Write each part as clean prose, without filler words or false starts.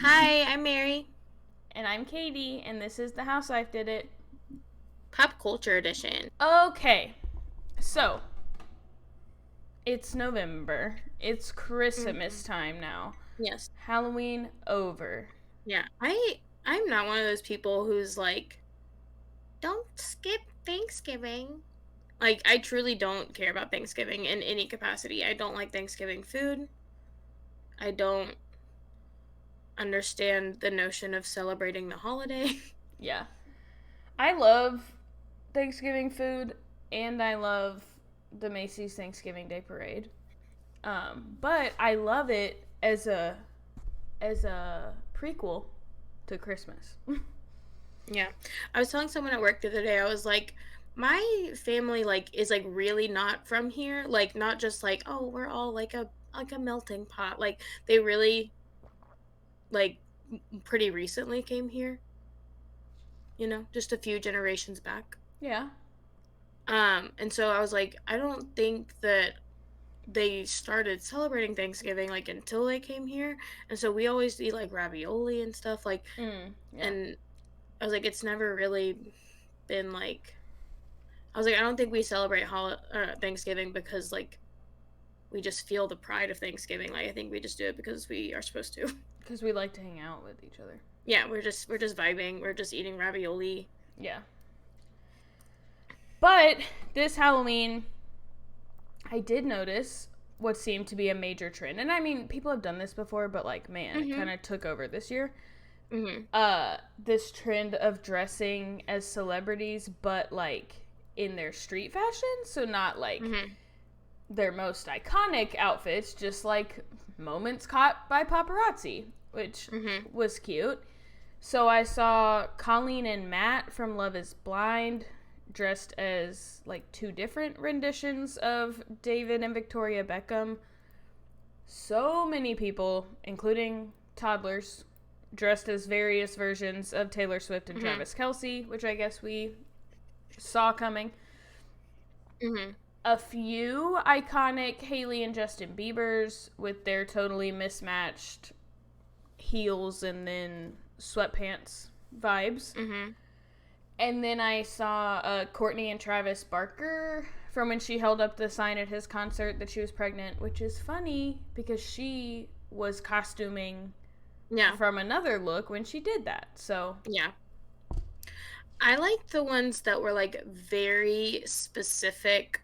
Hi, I'm Mary. And I'm Katie, and this is The Housewife Did It. Pop Culture Edition. Okay, so it's November. It's Hmm. Christmas time now. Yes. Halloween over. Yeah. I'm not one of those people who's like, don't skip Thanksgiving. Like, I truly don't care about Thanksgiving in any capacity. I don't like Thanksgiving food. I don't understand the notion of celebrating the holiday. Yeah. I love Thanksgiving food, and I love the Macy's Thanksgiving Day Parade. But I love it as a prequel to Christmas. Yeah. I was telling someone at work the other day, I was like, my family like is like really not from here. Like not just like, oh, we're all like a melting pot. Like they really like pretty recently came here, just a few generations back. Yeah. And so I was like, I don't think that they started celebrating Thanksgiving like until they came here. And so we always eat like ravioli and stuff like Yeah. and I was like it's never really been like I was like I don't think we celebrate Thanksgiving because like we just feel the pride of Thanksgiving. Like I think we just do it because we are supposed to. Because we like to hang out with each other. Yeah, we're just vibing. We're just eating ravioli. Yeah. But this Halloween, I did notice what seemed to be a major trend. And I mean, people have done this before, but like, man, it kind Mhm. of took over this year. Mhm. This trend of dressing as celebrities, but like in their street fashion. So not like Mhm. their most iconic outfits, just like moments caught by paparazzi, which Mhm. was cute. So I saw Colleen and Matt from Love is Blind dressed as like two different renditions of David and Victoria Beckham. So many people, including toddlers, dressed as various versions of Taylor Swift and Mhm. Travis Kelce, which I guess we saw coming. Mhm. A few iconic Haley and Justin Biebers with their totally mismatched heels and then sweatpants vibes. Mhm. And then I saw Courtney and Travis Barker from when she held up the sign at his concert that she was pregnant, which is funny because she was costuming Yeah. from another look when she did that. So, Yeah. I like the ones that were like very specific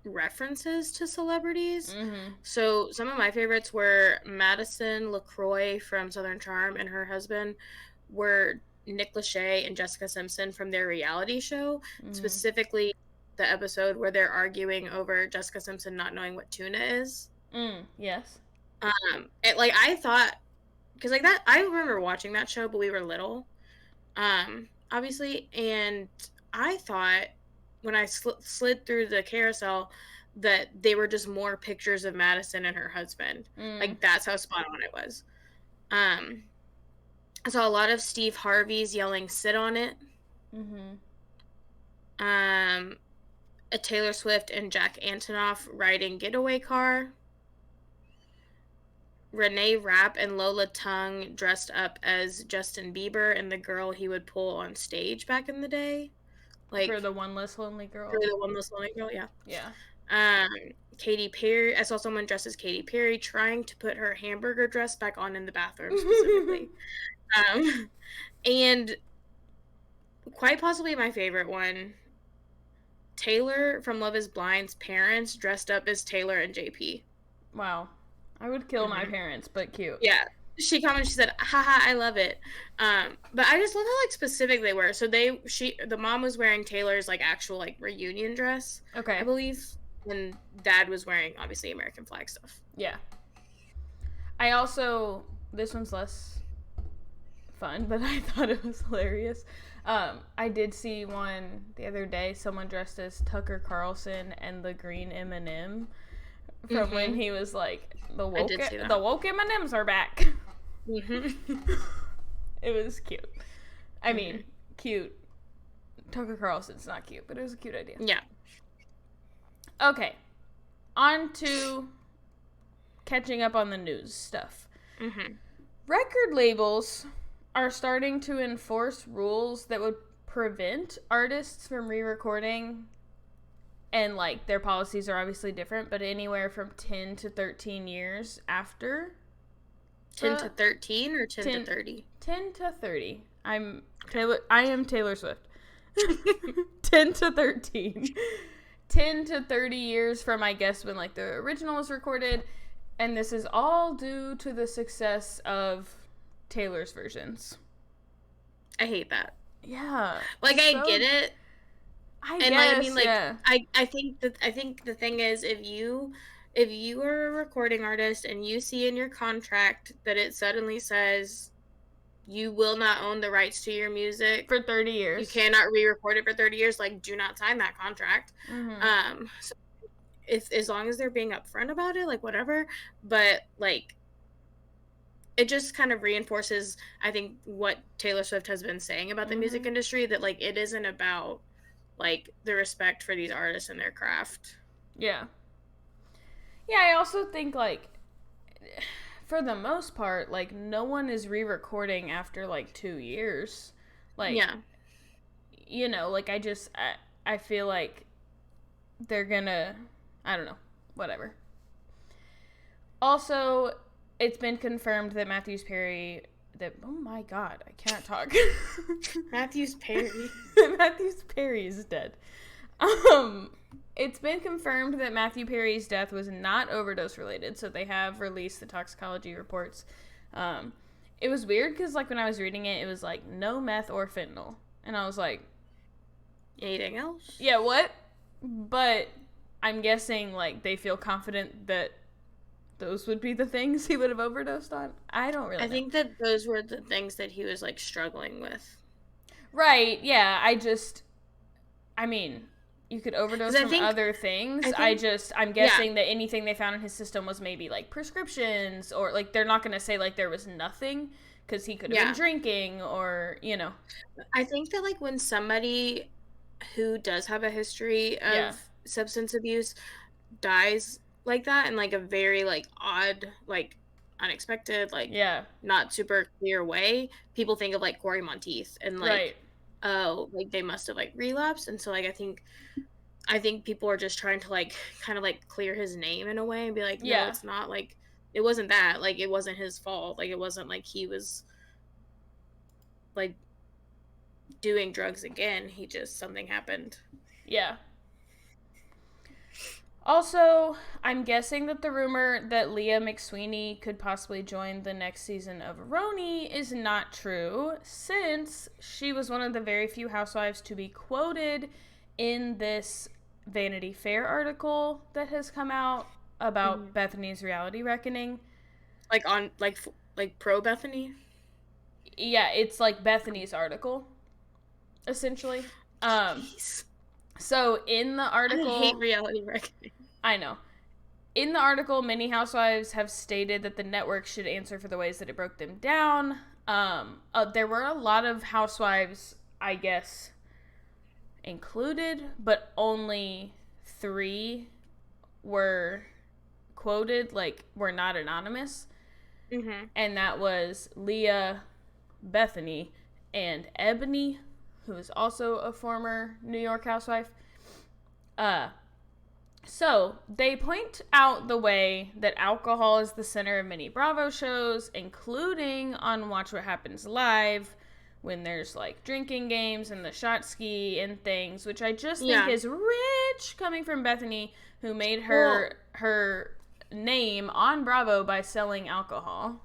references to celebrities. mm-hmm. So some of my favorites were Madison LaCroix from Southern Charm and her husband were Nick Lachey and Jessica Simpson from their reality show, Mm-hmm. specifically the episode where they're arguing over Jessica Simpson not knowing what tuna is. Yes. Like I thought because like that I remember watching that show, but we were little, obviously, and I thought when I slid through the carousel that they were just more pictures of Madison and her husband. Mm. Like that's how spot on it was. Um, I saw a lot of Steve Harvey's yelling "sit on it." Mm-hmm. Um, a Taylor Swift and Jack Antonoff riding getaway car. Renee Rapp and Lola Tung dressed up as Justin Bieber and the girl he would pull on stage back in the day. For Like, the one less lonely girl. really the one most lonely girl, yeah. Yeah. Um, Katy Perry. I saw someone dressed as Katy Perry trying to put her hamburger dress back on in the bathroom specifically. Um, and quite possibly my favorite one, Taylor from Love is Blind's parents dressed up as Taylor and JP. Wow. I would kill my Hmm. parents, but cute. Yeah. She commented, she said, haha, I love it. But I just love how like specific they were. So the mom was wearing Taylor's like actual like reunion dress, I Okay. believe. And dad was wearing obviously American flag stuff. Yeah. I also, this one's less fun, but I thought it was hilarious. I did see one the other day. Someone dressed as Tucker Carlson and the Green M&M from when Mm-hmm. he was like I did see the that. woke M&Ms are back. Mm-hmm. It was cute. I Mm-hmm. mean, cute. Tucker Carlson's not cute, but it was a cute idea. Yeah. Okay, on to catching up on the news stuff. Mm-hmm. Record labels are starting to enforce rules that would prevent artists from re-recording, and like their policies are obviously different, but anywhere from 10 to 13 years after 10 to the 13 or 10 to 10, 30? 10 to 30. I am Taylor Swift. 10 to 13. 10 to 30 years from, I guess, when like the original was recorded, and this is all due to the success of Taylor's versions. I hate that. Yeah. Like, I get it. I And like, I guess, mean, like, yeah. I think the thing is, if you are a recording artist and you see in your contract that it suddenly says you will not own the rights to your music For 30 you years. cannot re-record it for 30 years, like, do not sign that contract. So if, as long as they're being upfront about it, like, whatever. But like, it just kind of reinforces, I think, what Taylor Swift has been saying about the music industry, that like it isn't about like the respect for these artists and their craft. Yeah. Yeah, I also think like for the most part, like no one is re-recording after like 2 years. Like, Yeah. like I feel like they're gonna, I don't know, whatever. Also, it's been confirmed that oh my god, I can't talk. Matthews Perry. Matthew Perry is dead. Um, it's been confirmed that Matthew Perry's death was not overdose related, so they have released the toxicology reports. It was weird because like when I was reading it, it was like no meth or fentanyl, and I was like, Anything else? yeah, what? But I'm guessing like they feel confident that those would be the things he would have overdosed on. I don't really I know. think that those were the things that he was like struggling with. Right, yeah, I mean, you could overdose from other things. I'm guessing that anything they found in his system was maybe like prescriptions, or like they're not going to say like there was nothing because he could have been drinking, or I think that like when somebody who does have a history of substance abuse dies like that in like a very like odd, like unexpected, like not super clear way, people think of like Corey Monteith and like, oh, like they must have like relapsed. And so like I think people are just trying to like kind of like clear his name in a way and be like, no, it's not, like it wasn't that, like it wasn't his fault, like it wasn't like he was like doing drugs again, he just, something happened. Yeah. Also, I'm guessing that the rumor that Leah McSweeney could possibly join the next season of Roni is not true, since she was one of the very few housewives to be quoted in this Vanity Fair article that has come out about Bethany's reality reckoning. Like on, like pro Bethany? Yeah, it's like Bethany's article, essentially. Jeez. So in the article, I hate reality reckoning. I know. In the article, many housewives have stated that the network should answer for the ways that it broke them down. There were a lot of housewives, I guess, included, but only 3 were quoted, like, were not anonymous. And that was Leah, Bethany, and Ebony, who is also a former New York housewife. So, they point out the way that alcohol is the center of many Bravo shows, including on Watch What Happens Live, when there's, like, drinking games and the shot ski and things, which I just think is rich, coming from Bethany, who made her name on Bravo by selling alcohol.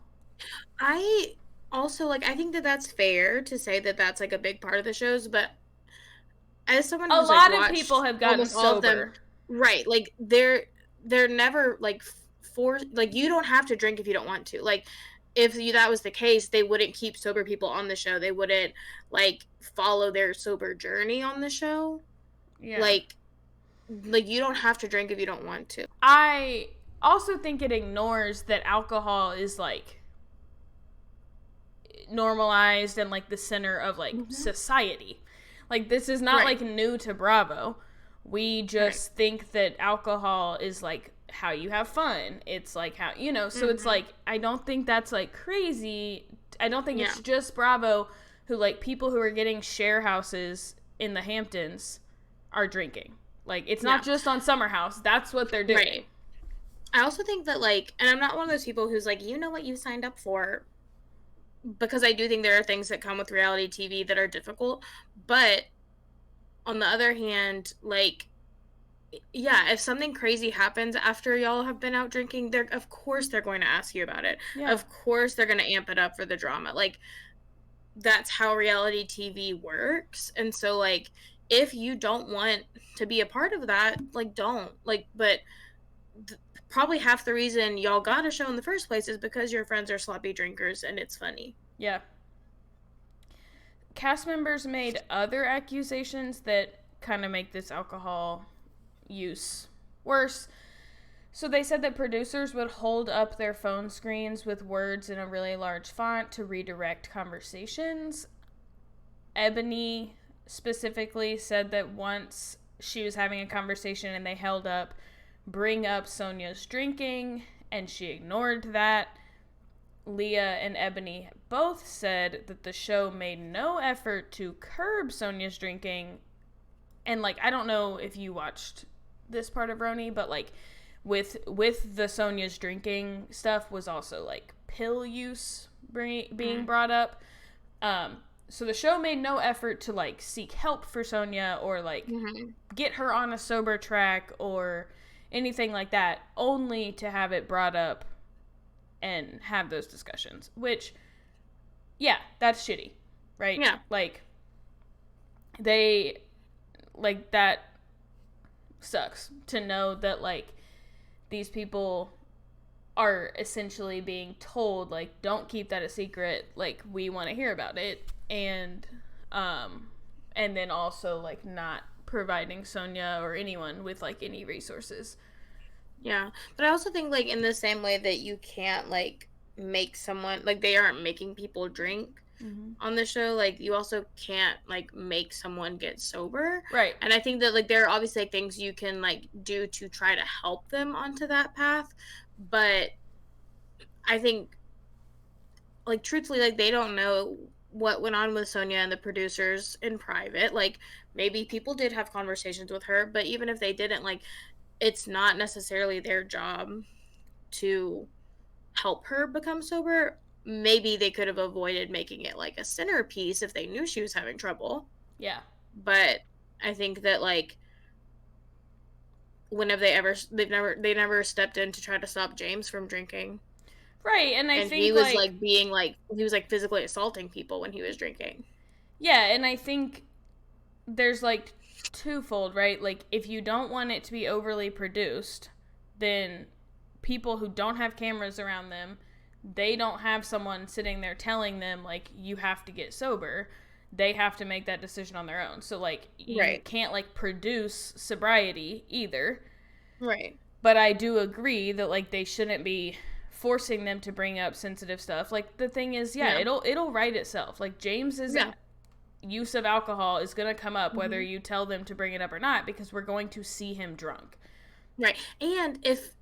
I also, like, I think that that's fair to say that that's, like, a big part of the shows, but as someone who's, a lot like, of people have gotten sober. all of them, right, like, they're never, like, like, you don't have to drink if you don't want to. Like, if that was the case, they wouldn't keep sober people on the show. They wouldn't, like, follow their sober journey on the show. Yeah. Like, you don't have to drink if you don't want to. I also think it ignores that alcohol is, like, normalized and, like, the center of, like, society. Like, this is not, like, new to Bravo. We just think that alcohol is, like, how you have fun. It's like how, so it's Mm-hmm. like, I don't think that's like crazy. I don't think Yeah. it's just Bravo who, like, people who are getting share houses in the Hamptons are drinking. Like, it's not Yeah. just on Summer House. That's what they're doing. Right. I also think that, like, and I'm not one of those people who's like, you know what you signed up for, because I do think there are things that come with reality TV that are difficult. But on the other hand, like, yeah, if something crazy happens after y'all have been out drinking, they're of course they're going to ask you about it. Yeah. Of course they're going to amp it up for the drama. Like, that's how reality TV works. And so, like, if you don't want to be a part of that, like, don't. Like, but probably half the reason y'all got a show in the first place is because your friends are sloppy drinkers and it's funny. Yeah. Cast members made other accusations that kind of make this alcohol use worse. So they said that producers would hold up their phone screens with words in a really large font to redirect conversations. Ebony specifically said that once she was having a conversation and they held up bring up Sonia's drinking and she ignored that. Leah and Ebony both said that the show made no effort to curb Sonia's drinking. And, like, I don't know if you watched this part of Roni, but, like, with the Sonia's drinking stuff was also, like, pill use being brought up. So the show made no effort to, like, seek help for Sonia or, like, get her on a sober track or anything like that, only to have it brought up and have those discussions. Which, yeah, that's shitty, right? Yeah. Like, that sucks to know that, like, these people are essentially being told, like, don't keep that a secret, like, we want to hear about it, and then also, like, not providing Sonia or anyone with, like, any resources. Yeah. But I also think, like, in the same way that you can't, like, make someone, like, they aren't making people drink on the show, like, you also can't, like, make someone get sober. Right. And I think that, like, there are obviously, like, things you can, like, do to try to help them onto that path. But I think, like, truthfully, like, they don't know what went on with Sonia and the producers in private. Like, maybe people did have conversations with her, but even if they didn't, like, it's not necessarily their job to help her become sober. Maybe they could have avoided making it like a centerpiece if they knew she was having trouble. Yeah. But I think that, like, when have they never stepped in to try to stop James from drinking. Right, and I And he think, was like, like being like he was like physically assaulting people when he was drinking. yeah, and I think there's, like, twofold, right? Like, if you don't want it to be overly produced, then people who don't have cameras around them, they don't have someone sitting there telling them, like, you have to get sober. They have to make that decision on their own. So, like, you Right. can't, like, produce sobriety either. Right. But I do agree that, like, they shouldn't be forcing them to bring up sensitive stuff. Like, the thing is, yeah. It'll right itself. Like, James's use of alcohol is going to come up whether you tell them to bring it up or not, because we're going to see him drunk. Right. And if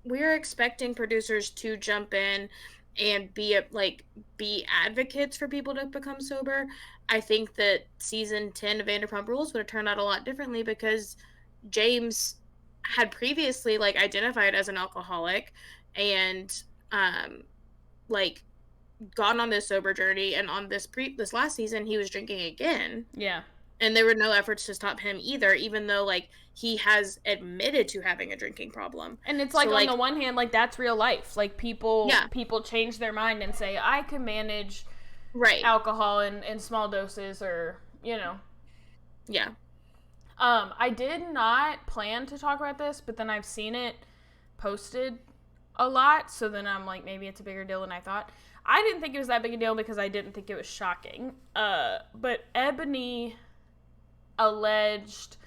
we're expecting producers to jump in and be advocates for people to become sober, I think that season 10 of Vanderpump Rules would have turned out a lot differently, because James had previously, like, identified as an alcoholic and like gone on this sober journey, and on this last season he was drinking again. Yeah. And there were no efforts to stop him either, even though, like, he has admitted to having a drinking problem. And it's, like, so, on like, the one hand, like, that's real life. Like, people Yeah. change their mind and say, I can manage right. alcohol in small doses, or, Yeah. I did not plan to talk about this, but then I've seen it posted a lot, so then I'm like, maybe it's a bigger deal than I thought. I didn't think it was that big a deal because I didn't think it was shocking. But Ebony alleged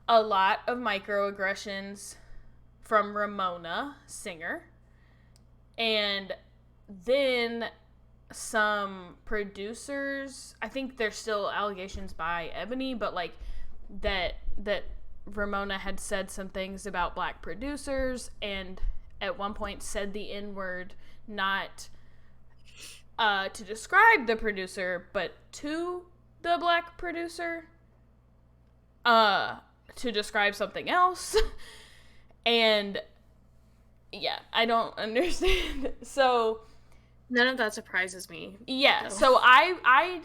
a lot of microaggressions from Ramona, singer. And then some producers, I think there's still allegations by Ebony, but, like, that Ramona had said some things about black producers and at one point said the N-word not to describe the producer, but to the black producer to describe something else. And yeah, I don't understand. So none of that surprises me. Yeah, so I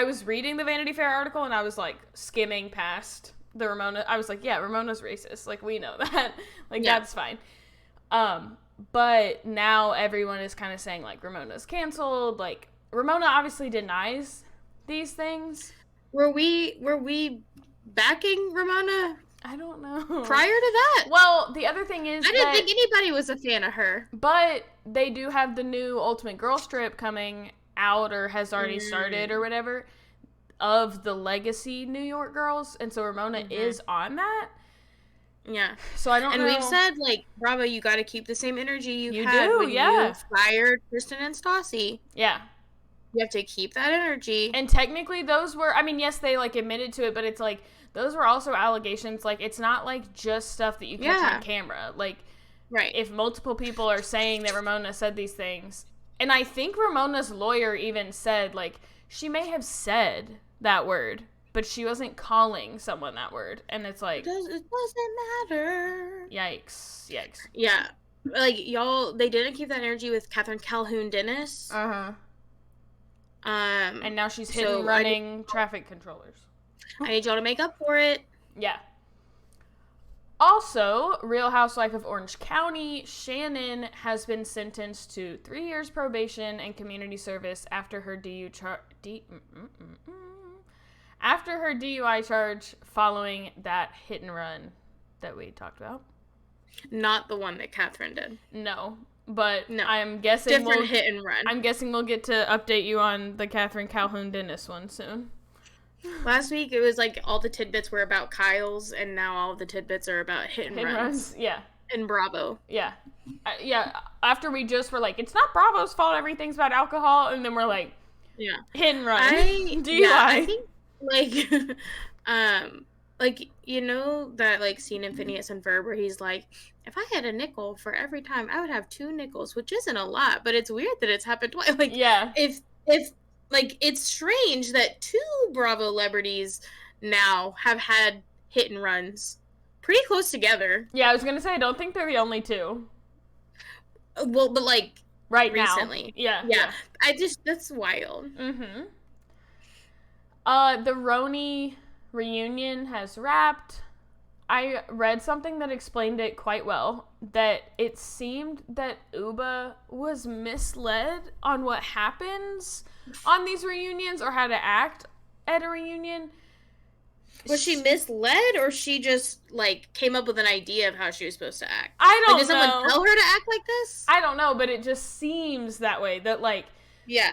was reading the Vanity Fair article and I was like skimming past the Ramona. I was like, yeah, Ramona's racist. Like, we know that. Like, yeah. That's fine. But now everyone is kind of saying like Ramona's canceled. Like, Ramona obviously denies these things. Were we backing Ramona? I don't know. Prior to that? Well, the other thing is I didn't think anybody was a fan of her. But they do have the new Ultimate Girl strip coming out or has already started or whatever of the legacy New York girls. And so Ramona is on that. Yeah. So I don't know. And we've said, like, Bravo, you got to keep the same energy you had when you fired Kristen and Stassi. Yeah. You have to keep that energy. And technically those were, I mean, yes, they, like, admitted to it, but it's, like, those were also allegations. Like, it's not, like, just stuff that you catch on camera. Like, right. If multiple people are saying that Ramona said these things, and I think Ramona's lawyer even said, like, she may have said that word, but she wasn't calling someone that word. And it's like, it doesn't matter. Yikes. Yeah. Like, y'all, they didn't keep that energy with Catherine Calhoun Dennis. And now she's hidden running traffic controllers. I need y'all to make up for it. Yeah. Also, Real Housewife of Orange County, Shannon has been sentenced to 3 years probation and community service after her DUI charge following that hit and run that we talked about. Not the one that Catherine did. No, but no. I'm guessing different hit and run. I'm guessing we'll get to update you on the Catherine Calhoun Dennis one soon. Last week, it was like all the tidbits were about Kyle's, and now all the tidbits are about hit and runs. Yeah. And Bravo. Yeah. Yeah. After we just were like, it's not Bravo's fault, everything's about alcohol, and then we're like, hit and run. I think, like, like, you know that, like, scene in Phineas and Ferb where he's like, if I had a nickel for every time, I would have 2 nickels, which isn't a lot, but it's weird that it's happened twice. Like, if like, it's strange that 2 Bravo celebrities now have had hit and runs pretty close together. Yeah, I was gonna say, I don't think they're the only 2. Well, but, like, recently. Yeah. That's wild. The Roni reunion has wrapped. I read something that explained it quite well, that it seemed that Uba was misled on what happens on these reunions or how to act at a reunion. Was she misled, or she just, like, came up with an idea of how she was supposed to act? I don't know. Did someone tell her to act like this? I don't know, but it just seems that way, that, like,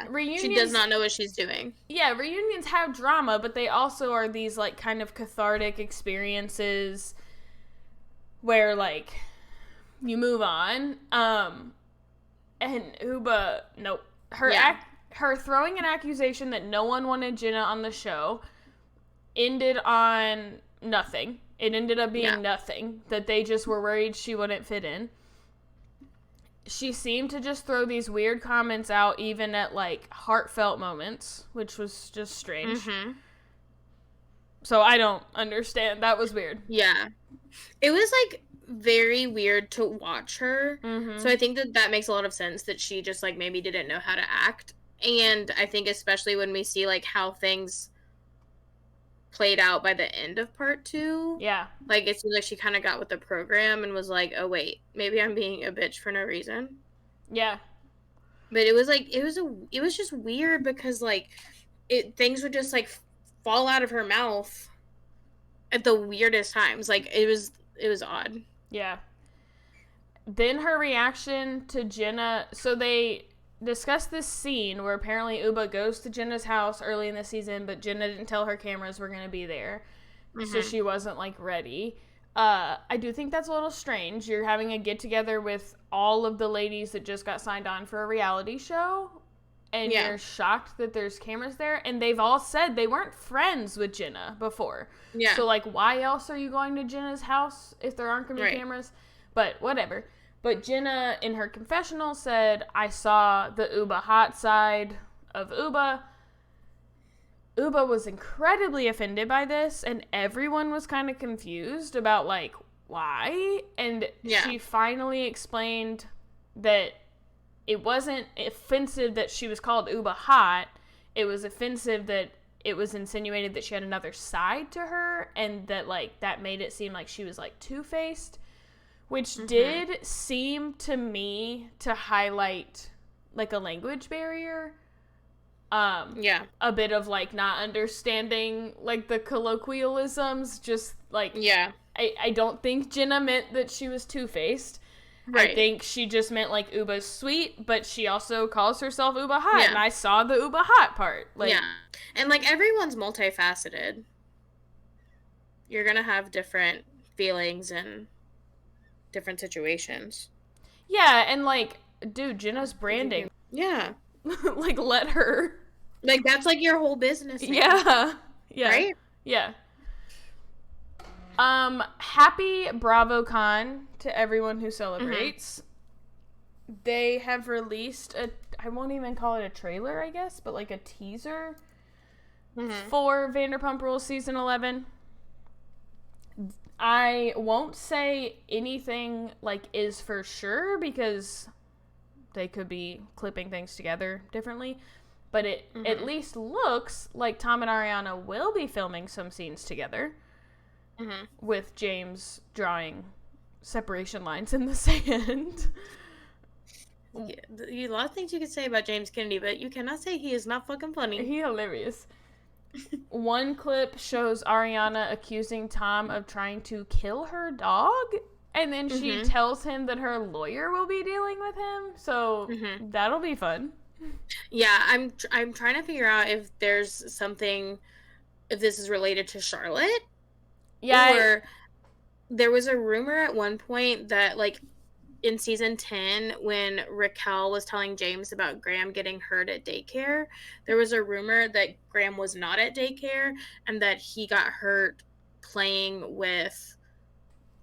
reunions, she does not know what she's doing. Yeah, reunions have drama, but they also are these, like, kind of cathartic experiences where, like, you move on. And Uba, nope. Her throwing an accusation that no one wanted Jenna on the show ended on nothing. It ended up being nothing. That they just were worried she wouldn't fit in. She seemed to just throw these weird comments out even at, like, heartfelt moments, which was just strange. So I don't understand. That was weird. Yeah. It was, like, very weird to watch her. So I think that makes a lot of sense that she just, like, maybe didn't know how to act. And I think especially when we see, like, how things played out by the end of part 2. Yeah. Like, it seems like she kind of got with the program and was like, oh, wait, maybe I'm being a bitch for no reason. Yeah. But it was, like, it was just weird because, like, things would just, like, fall out of her mouth at the weirdest times. Like, it was odd. Yeah. Then her reaction to Jenna, so they discussed this scene where apparently Uba goes to Jenna's house early in the season, but Jenna didn't tell her cameras were going to be there. So she wasn't, like, ready. I do think that's a little strange. You're having a get-together with all of the ladies that just got signed on for a reality show. and Yeah. you're shocked that there's cameras there, and they've all said they weren't friends with Jenna before. Yeah. So, like, why else are you going to Jenna's house if there aren't going to be Right. cameras? But whatever. But Jenna, in her confessional, said, I saw the Uba hot side of Uba. Uba was incredibly offended by this, and everyone was kind of confused about, like, why. And Yeah. she finally explained that it wasn't offensive that she was called Uba hot. It was offensive that it was insinuated that she had another side to her, and that, like, that made it seem like she was, like, two-faced, which did seem to me to highlight, like, a language barrier. Yeah. A bit of, like, not understanding, like, the colloquialisms, just, like, Yeah. I don't think Jenna meant that she was two-faced. Right. I think she just meant, like, Uba's sweet, but she also calls herself Uba hot, Yeah. and I saw the Uba hot part. Like, yeah. And, like, everyone's multifaceted. You're gonna have different feelings and different situations. yeah, and, like, dude, Jenna's branding. Yeah. Like, let her. Like, that's, like, your whole business name. Yeah. Yeah. Right? Yeah. Happy BravoCon to everyone who celebrates. They have released I won't even call it a trailer, I guess, but like a teaser for Vanderpump Rules season 11. I won't say anything like is for sure because they could be clipping things together differently, but it at least looks like Tom and Ariana will be filming some scenes together. With James drawing separation lines in the sand. Yeah, a lot of things you could say about James Kennedy, but you cannot say he is not fucking funny. He hilarious. One clip shows Ariana accusing Tom of trying to kill her dog, and then she tells him that her lawyer will be dealing with him, so that'll be fun. Yeah, I'm trying to figure out if there's something, if this is related to Charlotte. Yeah. Or there was a rumor at one point that, like, in season 10, when Raquel was telling James about Graham getting hurt at daycare, there was a rumor that Graham was not at daycare and that he got hurt playing with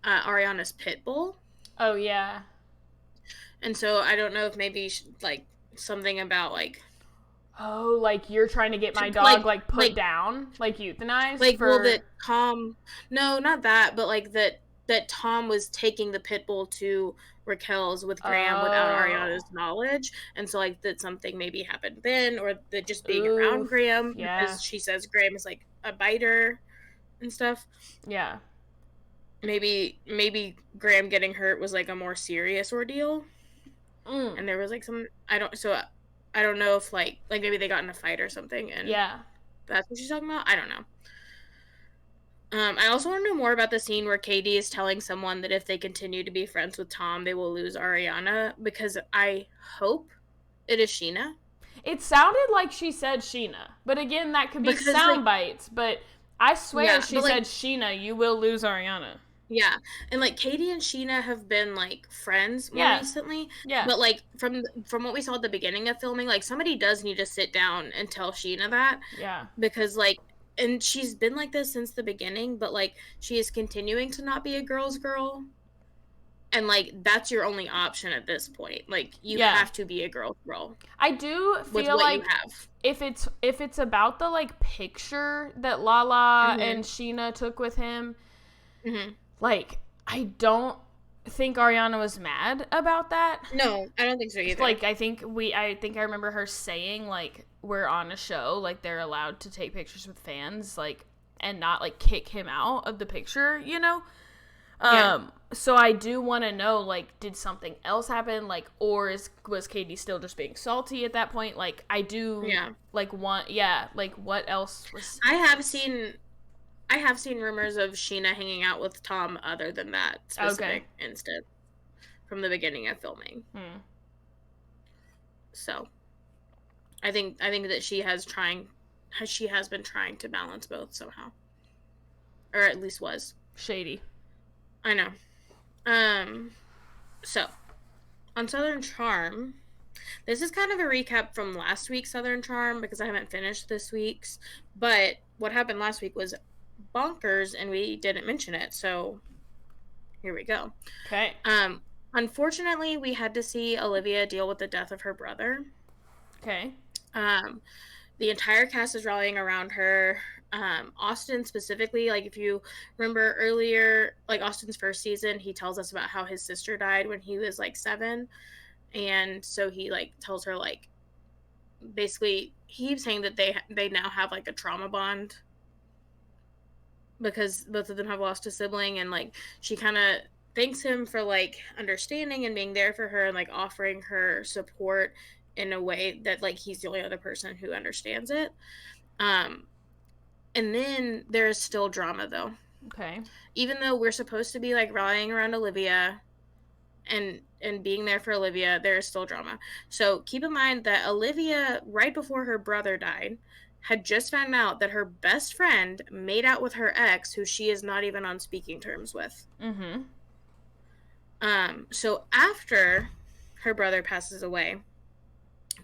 Ariana's pit bull. Oh, yeah. And so I don't know if maybe, like, something about, like... Oh, like, you're trying to get my dog, like put down? Like, euthanized? Like, well, that Tom... No, not that, but, like, that Tom was taking the pit bull to Raquel's with Graham without Ariana's knowledge. And so, like, that something maybe happened then, or that just being around Graham, because she says Graham is, like, a biter and stuff. Yeah. Maybe Graham getting hurt was, like, a more serious ordeal. And there was, like, some... I don't know if, like maybe they got in a fight or something, and that's what she's talking about? I don't know. I also want to know more about the scene where Katie is telling someone that if they continue to be friends with Tom, they will lose Ariana, because I hope it is Sheena. It sounded like she said Sheena, but again, that could be sound bites, but I swear she said Sheena, you will lose Ariana. Yeah, and, like, Katie and Sheena have been, like, friends more recently. Yeah. But, like, from what we saw at the beginning of filming, like, somebody does need to sit down and tell Sheena that. Yeah. Because, like, and she's been like this since the beginning, but, like, she is continuing to not be a girl's girl. And, like, that's your only option at this point. Like, you have to be a girl's girl. I do feel like if it's about the, like, picture that Lala and Sheena took with him, like, I don't think Ariana was mad about that. No, I don't think so either. Like, I think I remember her saying, like, we're on a show, like, they're allowed to take pictures with fans, like, and not, like, kick him out of the picture, you know? So I do want to know, like, did something else happen? Like, or was Katie still just being salty at that point? Like, I do, like, like, what else was... I have seen rumors of Sheena hanging out with Tom other than that specific instance from the beginning of filming. So, I think that she has been trying to balance both somehow, or at least was shady. I know. So, on Southern Charm, This is kind of a recap from last week's Southern Charm because I haven't finished this week's. But what happened last week was bonkers and we didn't mention it. So here we go. Okay. Um, Unfortunately, we had to see Olivia deal with the death of her brother. Okay. Um, the entire cast is rallying around her. Austin specifically, like if you remember earlier, like Austin's first season, he tells us about how his sister died when he was like 7, and so he like tells her like basically he's saying that they now have like a trauma bond because both of them have lost a sibling, and like she kind of thanks him for like understanding and being there for her and like offering her support in a way that like he's the only other person who understands it. um and then there's still drama though. Okay. Even though we're supposed to be like rallying around Olivia and being there for Olivia, there is still drama. So keep in mind that Olivia, right before her brother died, had just found out that her best friend made out with her ex, who she is not even on speaking terms with. Mm-hmm. So after her brother passes away,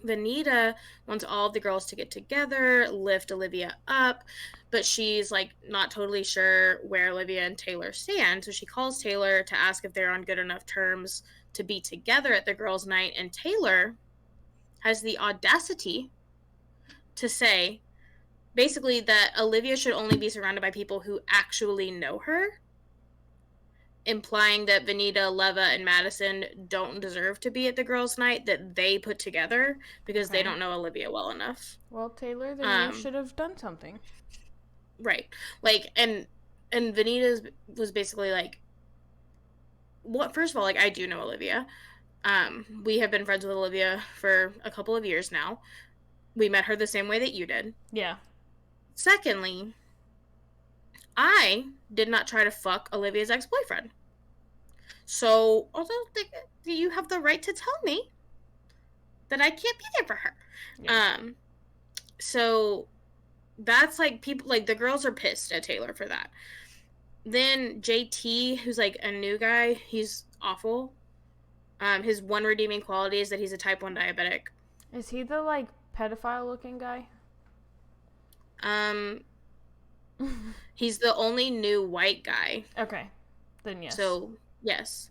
Vanita wants all of the girls to get together, lift Olivia up, but she's like not totally sure where Olivia and Taylor stand. So she calls Taylor to ask if they're on good enough terms to be together at the girls' night. And Taylor has the audacity to say basically that Olivia should only be surrounded by people who actually know her, implying that Vanita, Leva, and Madison don't deserve to be at the girls' night that they put together because they Okay. don't know Olivia well enough. Well, Taylor, then you should have done something. Right. Like, and Vanita's was basically like, what? First of all, like I do know Olivia. We have been friends with Olivia for a couple of years now. We met her the same way that you did. Yeah. Secondly, I did not try to fuck Olivia's ex-boyfriend. So, also, you have the right to tell me that I can't be there for her. Yeah. So that's like people, like the girls are pissed at Taylor for that. Then JT, who's like a new guy, he's awful. His one redeeming quality is that he's a type 1 diabetic. Is he the, like, pedophile-looking guy? He's the only new white guy. Okay. Then yes. So, yes.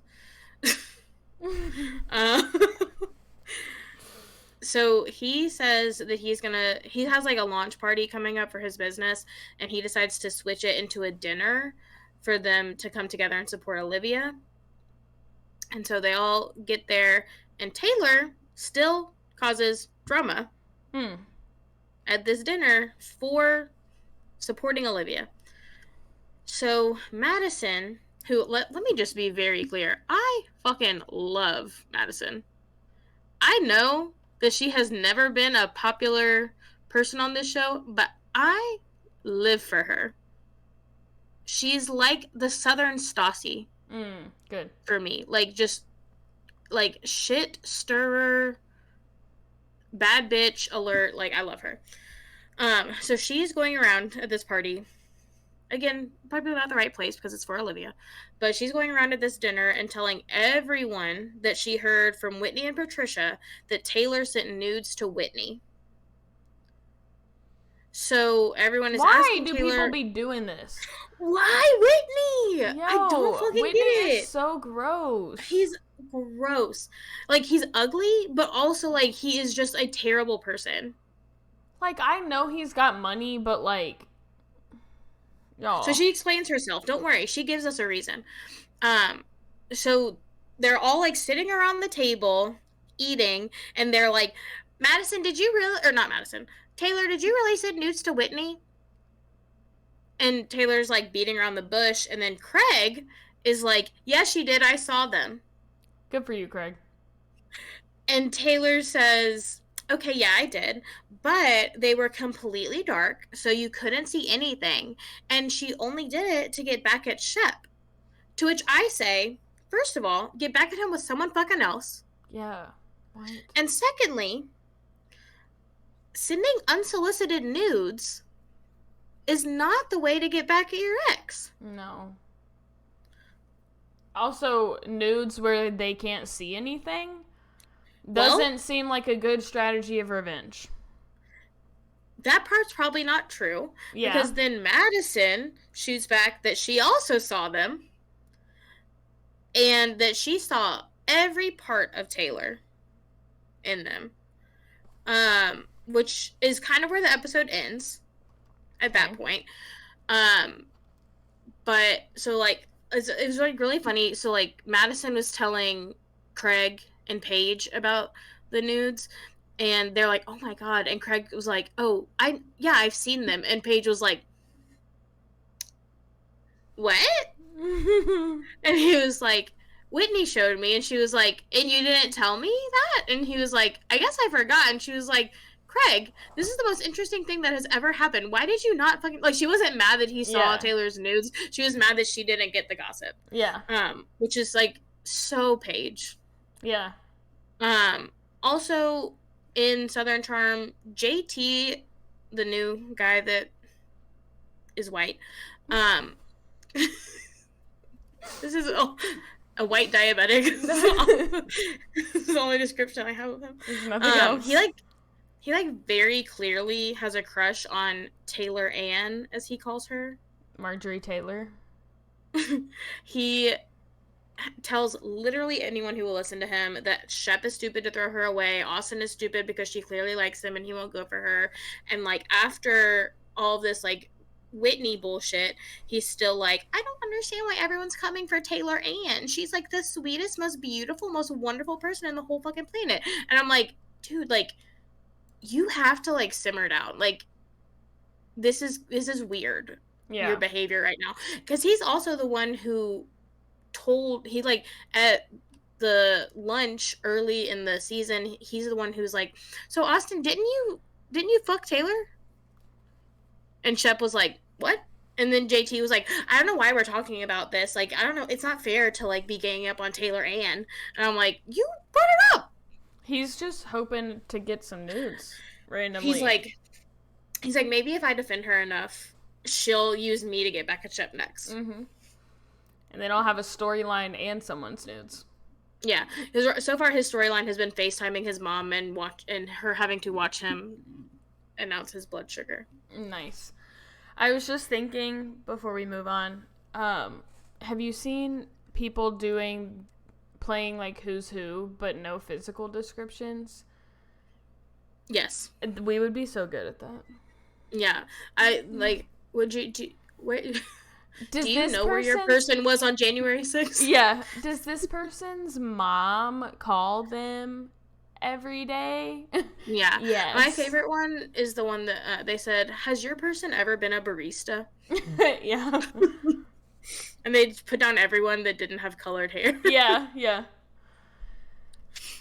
So he says that he has like a launch party coming up for his business, and he decides to switch it into a dinner for them to come together and support Olivia. And so they all get there, and Taylor still causes drama at this dinner for supporting Olivia. So Madison, who, let me just be very clear, I fucking love Madison. I know that she has never been a popular person on this show, but I live for her. She's like the Southern Stassi. Good. For me. Like, just, like, shit stirrer, bad bitch alert. Like, I love her. So she's going around at this party. Again, probably not the right place because it's for Olivia. But she's going around at this dinner and telling everyone that she heard from Whitney and Patricia that Taylor sent nudes to Whitney. So everyone is asking Taylor... Why do people be doing this? Why Whitney? Yo, I don't fucking Whitney get it. is so gross. He's gross. Like, he's ugly, but also, like, he is just a terrible person. Like, I know he's got money, but, like... Y'all. So she explains herself. Don't worry. She gives us a reason. So they're all, like, sitting around the table, eating, and they're like, Madison, did you really... Or not Madison. Taylor, did you really send nudes to Whitney? And Taylor's, like, beating around the bush, and then Craig is like, yes, she did. I saw them. Good for you, Craig. And Taylor says, okay, yeah, I did. But they were completely dark, so you couldn't see anything. And she only did it to get back at Shep. To which I say, first of all, get back at him with someone fucking else. Yeah. What? And secondly, sending unsolicited nudes is not the way to get back at your ex. No. Also, nudes where they can't see anything? Well, Doesn't seem like a good strategy of revenge. that part's probably not true Yeah. because then Madison shoots back that she also saw them and that she saw every part of Taylor in them. Which is kind of where the episode ends at that Okay. point. Um, but so like it was like really funny. So like Madison was telling Craig and Paige about the nudes, and they're like, "Oh my god!" And Craig was like, "Oh, I've seen them," and Paige was like, "What?" And he was like, Whitney showed me, and she was like, and you didn't tell me that? And he was like, I guess I forgot. And she was like, Craig, this is the most interesting thing that has ever happened. Why did you not fucking like? She wasn't mad that he saw Yeah. Taylor's nudes. She was mad that she didn't get the gossip. Yeah. Which is like so Paige. Yeah. Um, also in Southern Charm, JT, the new guy that is white, um, this is a white diabetic. This is the only description I have of him. There's nothing else. He very clearly has a crush on Taylor Ann, as he calls her. Marjorie Taylor. He tells literally anyone who will listen to him that Shep is stupid to throw her away. Austin is stupid because she clearly likes him and he won't go for her. And like after all this like Whitney bullshit, he's still like, I don't understand why everyone's coming for Taylor Ann. She's like the sweetest, most beautiful, most wonderful person in the whole fucking planet. And I'm like, dude, like you have to like simmer down. Like this is weird. Yeah. Your behavior right now. Because he's also the one who he like at the lunch early in the season, he's the one who's like, so Austin, didn't you fuck Taylor? And Shep was like, what? And then JT was like, I don't know why we're talking about this. Like, I don't know. It's not fair to like be ganging up on Taylor Ann. And I'm like, you brought it up. He's just hoping to get some nudes randomly. He's like, maybe if I defend her enough, she'll use me to get back at Shep next. Mm-hmm. And then I'll have a storyline and someone's nudes. Yeah. So far, his storyline has been FaceTiming his mom and her having to watch him announce his blood sugar. Nice. I was just thinking before we move on, have you seen people playing like Who's Who, but no physical descriptions? Yes. We would be so good at that. Yeah. I like, would you, do you know where your person was on January 6th? Yeah. Does this person's mom call them every day? Yeah. Yes. My favorite one is the one that they said, has your person ever been a barista? Yeah. And they put down everyone that didn't have colored hair. Yeah, yeah.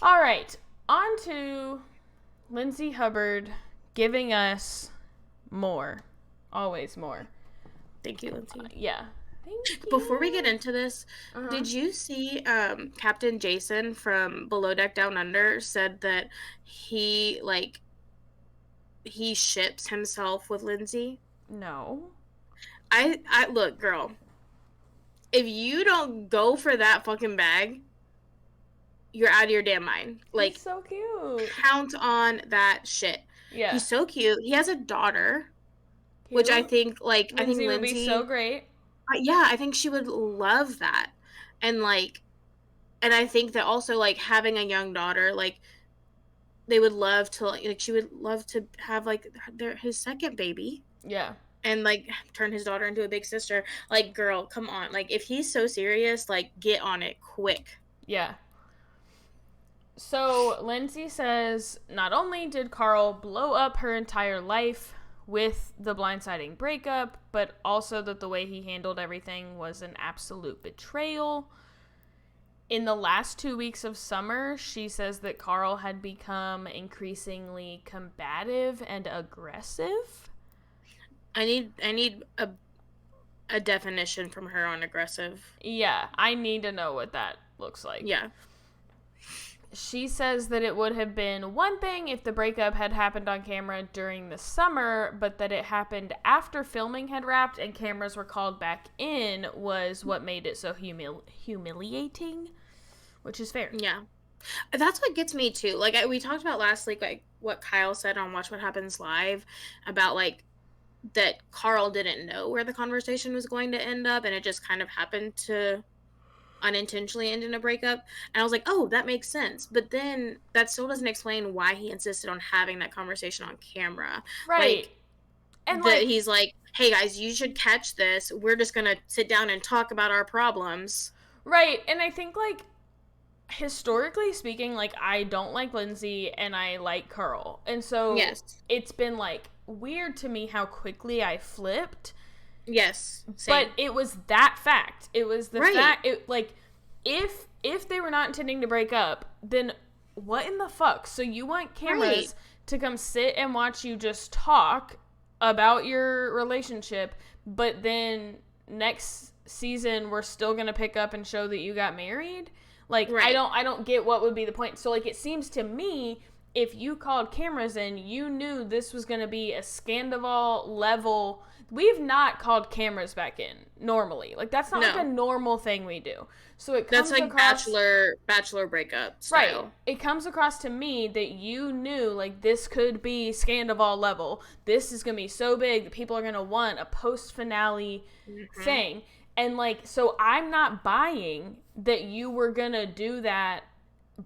All right. On to Lindsay Hubbard giving us more. Always more. Thank you, Lindsay. Yeah. Thank you. Before we get into this, did you see Captain Jason from Below Deck Down Under said that he ships himself with Lindsay? No. I look, girl. If you don't go for that fucking bag, you're out of your damn mind. Like, he's so cute. Count on that shit. Yeah. He's so cute. He has a daughter, which I think, like, Lindsay would be so great. Yeah, I think she would love that. And, like, and I think that also, like, having a young daughter, like, they would love to, like, she would love to have, like, his second baby. Yeah. And, like, turn his daughter into a big sister. Like, girl, come on. Like, if he's so serious, like, get on it quick. Yeah. So, Lindsay says, not only did Carl blow up her entire life with the blindsiding breakup, but also that the way he handled everything was an absolute betrayal. In the last 2 weeks of summer, she says that Carl had become increasingly combative and aggressive. I need a definition from her on aggressive. Yeah, I need to know what that looks like. Yeah. She says that it would have been one thing if the breakup had happened on camera during the summer, but that it happened after filming had wrapped and cameras were called back in was what made it so humiliating, which is fair. Yeah. That's what gets me too. Like we talked about last week, like what Kyle said on Watch What Happens Live about like that Carl didn't know where the conversation was going to end up, and it just kind of happened to unintentionally end in a breakup. And I was like, oh, that makes sense. But then that still doesn't explain why he insisted on having that conversation on camera. Right. Like And like, he's like, hey guys, you should catch this. We're just gonna sit down and talk about our problems. right. And I think like historically speaking, like I don't like Lindsay and I like Carl. And so Yes. it's been like weird to me how quickly I flipped. Yes. But Same. it was that fact. It was the Right. fact it like if they were not intending to break up, then what in the fuck? So you want Right. cameras to come sit and watch you just talk about your relationship, but then next season we're still going to pick up and show that you got married? Like Right. I don't get what would be the point. So like it seems to me if you called cameras in, you knew this was going to be a Scandival level. We've not called cameras back in normally. Like that's not like a No. normal thing we do. So it That's comes like across bachelor breakup right. style. It comes across to me that you knew like this could be Scandival level. This is gonna be so big that people are gonna want a post finale Mm-hmm. thing. And like so I'm not buying that you were gonna do that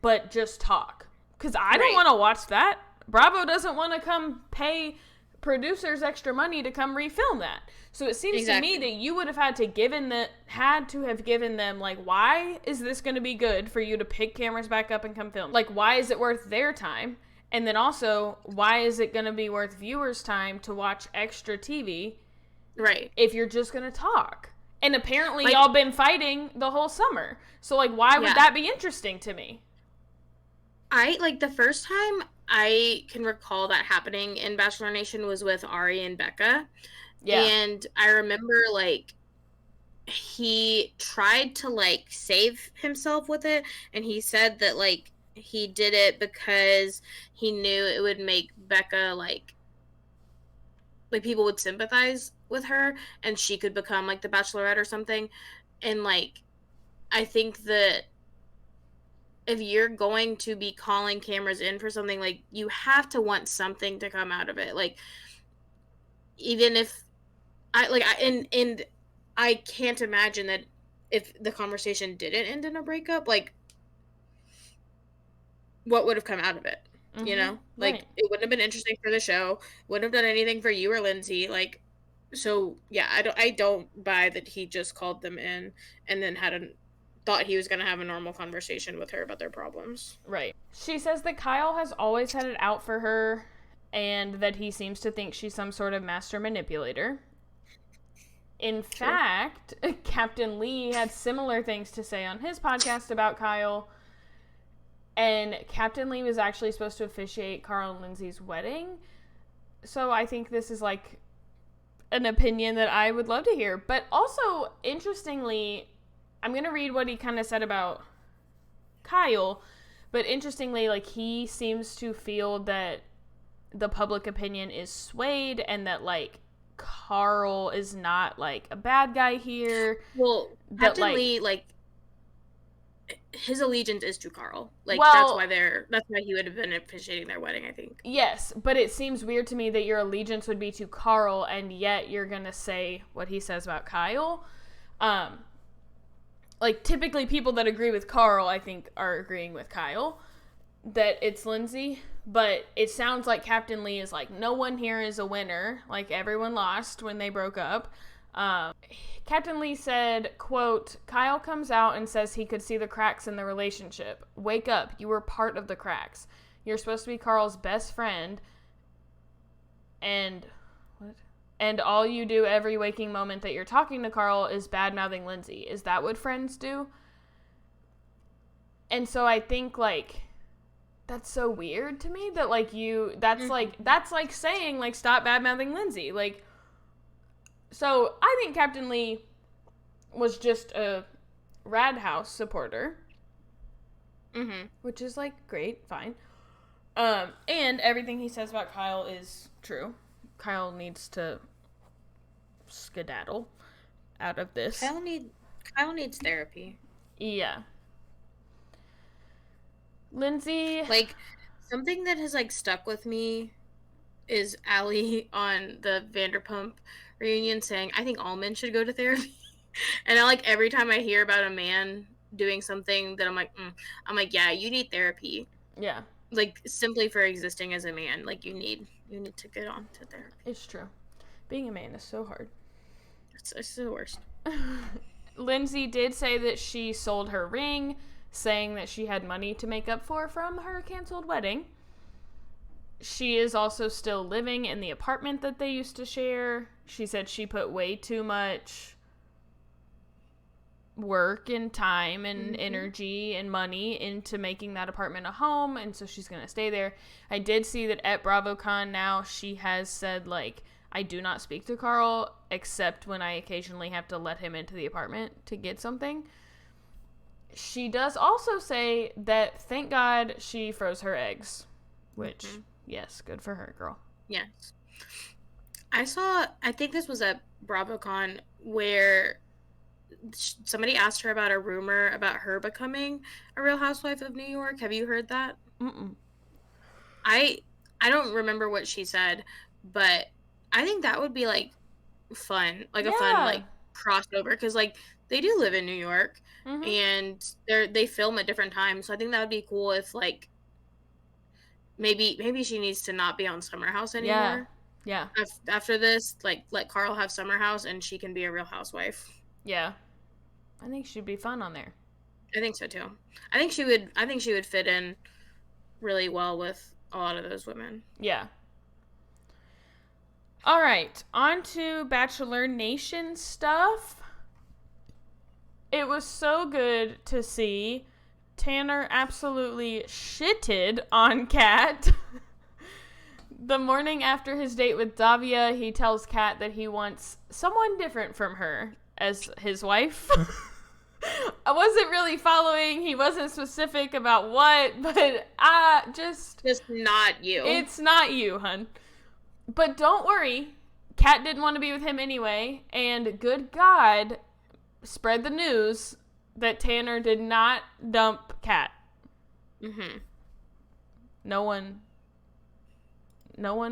but just talk. Cause I don't Right. wanna watch that. Bravo doesn't wanna come pay producers extra money to come refilm that. So it seems to me Exactly. that you would have had to have given them like why is this going to be good for you to pick cameras back up and come film? Like why is it worth their time? And then also why is it going to be worth viewers' time to watch extra TV Right. if you're just going to talk? And apparently Like, y'all been fighting the whole summer. So like why would yeah. that be interesting to me? I like the first time I can recall that happening in Bachelor Nation was with Ari and Becca. Yeah. And I remember like he tried to like save himself with it, and he said that like he did it because he knew it would make Becca like people would sympathize with her and she could become like the bachelorette or something. And like I think that if you're going to be calling cameras in for something, like you have to want something to come out of it. Like even if and I can't imagine that if the conversation didn't end in a breakup, like what would have come out of it? You Mm-hmm. know? Like Right. it wouldn't have been interesting for the show, wouldn't have done anything for you or Lindsay. Like so yeah, I don't buy that he just called them in and then thought he was gonna have a normal conversation with her about their problems. Right. She says that Kyle has always had it out for her and that he seems to think she's some sort of master manipulator. In True. fact, Captain Lee had similar things to say on his podcast about Kyle. And Captain Lee was actually supposed to officiate Carl and Lindsay's wedding. So I think this is like an opinion that I would love to hear. But also, interestingly, I'm going to read what he kind of said about Kyle. But interestingly, like he seems to feel that the public opinion is swayed and that like Carl is not like a bad guy here. Well, That Captain like Lee, like his allegiance is to Carl. Like well, that's why he would have been officiating their wedding, I think. yes, but it seems weird to me that your allegiance would be to Carl and yet you're going to say what he says about Kyle. Um like typically people that agree with Carl I think are agreeing with Kyle that it's Lindsay, but it sounds like Captain Lee is like no one here is a winner, like everyone lost when they broke up. um, Captain Lee said, quote, Kyle comes out and says he could see the cracks in the relationship. Wake up, you were part of the cracks. You're supposed to be Carl's best friend, and what, and all you do every waking moment that you're talking to Carl is bad mouthing Lindsay. Is that what friends do? And so I think like that's so weird to me that like you Mm-hmm. that's like saying like stop bad mouthing Lindsay. Like so I think Captain Lee was just a Rad House supporter, Mm-hmm. which is like great, fine. And everything he says about Kyle is true. Kyle needs to skedaddle out of this. Kyle needs therapy. Yeah. Lindsay. Like, something that has, like, stuck with me is Allie on the Vanderpump reunion saying, I think all men should go to therapy. And I, like, every time I hear about a man doing something that I'm like, yeah, you need therapy. Yeah. Like, simply for existing as a man. Like, you need to get on to therapy. It's true. Being a man is so hard. It's the worst. Lindsay did say that she sold her ring, saying that she had money to make up for from her canceled wedding. She is also still living in the apartment that they used to share. She said she put way too much work and time and energy and money into making that apartment a home, and so she's gonna stay there. I did see that at BravoCon now she has said, like, I do not speak to Carl except when I occasionally have to let him into the apartment to get something. She does also say that thank God she froze her eggs, which yes, good for her, girl. Yes. I think this was at BravoCon where somebody asked her about a rumor about her becoming a Real Housewife of New York. Have you heard that? Mm-mm. I don't remember what she said, but I think that would be like fun, like a fun like crossover, because like they do live in New York and they film at different times. So I think that would be cool if like maybe she needs to not be on Summer House anymore. Yeah. After this, like let Carl have Summer House and she can be a Real Housewife. Yeah. I think she'd be fun on there. I think so too. I think she would fit in really well with a lot of those women. Yeah. All right, on to Bachelor Nation stuff. It was so good to see. Tanner absolutely shitted on Kat. The morning after his date with Davia, he tells Kat that he wants someone different from her as his wife. I wasn't really following. He wasn't specific about what, but just not you. It's not you, hun. But don't worry. Kat didn't want to be with him anyway, and good God, spread the news that Tanner did not dump Kat. No one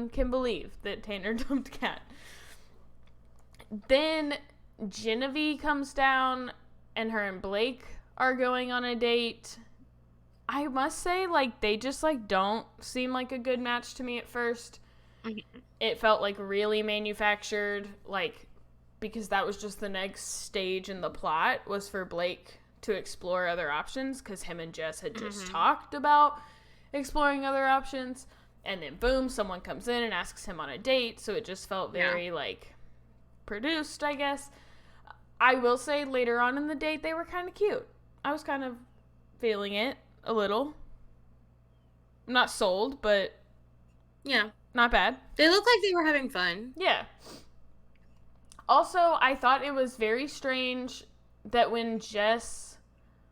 can believe that Tanner dumped Kat. Then Genevieve comes down, and her and Blake are going on a date. I must say, like, they just, like, don't seem like a good match to me at first. It felt, like, really manufactured, like, because that was just the next stage in the plot, was for Blake to explore other options, because him and Jess had just talked about exploring other options, and then, boom, someone comes in and asks him on a date, so it just felt very, like, produced, I guess. I will say later on in the date, they were kind of cute. I was kind of feeling it a little. I'm not sold, but yeah, not bad. They looked like they were having fun. Yeah. Also, I thought it was very strange that when Jess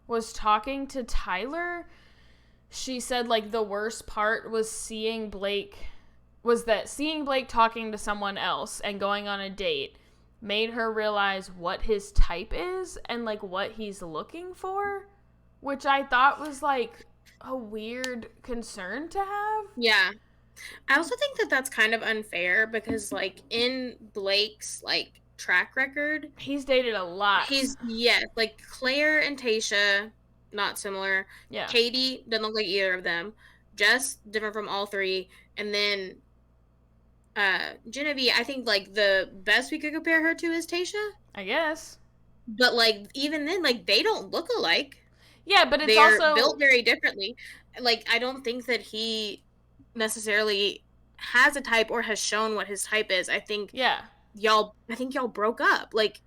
was talking to Tyler, she said, like, the worst part was seeing Blake talking to someone else and going on a date made her realize what his type is and, like, what he's looking for, which I thought was, like, a weird concern to have. Yeah. I also think that that's kind of unfair because, like, in Blake's, like, track record, he's dated a lot. Like, Claire and Tayshia, not similar. Yeah. Katie doesn't look like either of them. Jess, different from all three. And then Genevieve, I think, like, the best we could compare her to is Tayshia. I guess. But, like, even then, like, they don't look alike. Yeah, but it's They're also built very differently. Like, I don't think that he necessarily has a type or has shown what his type is. I think y'all broke up. Like,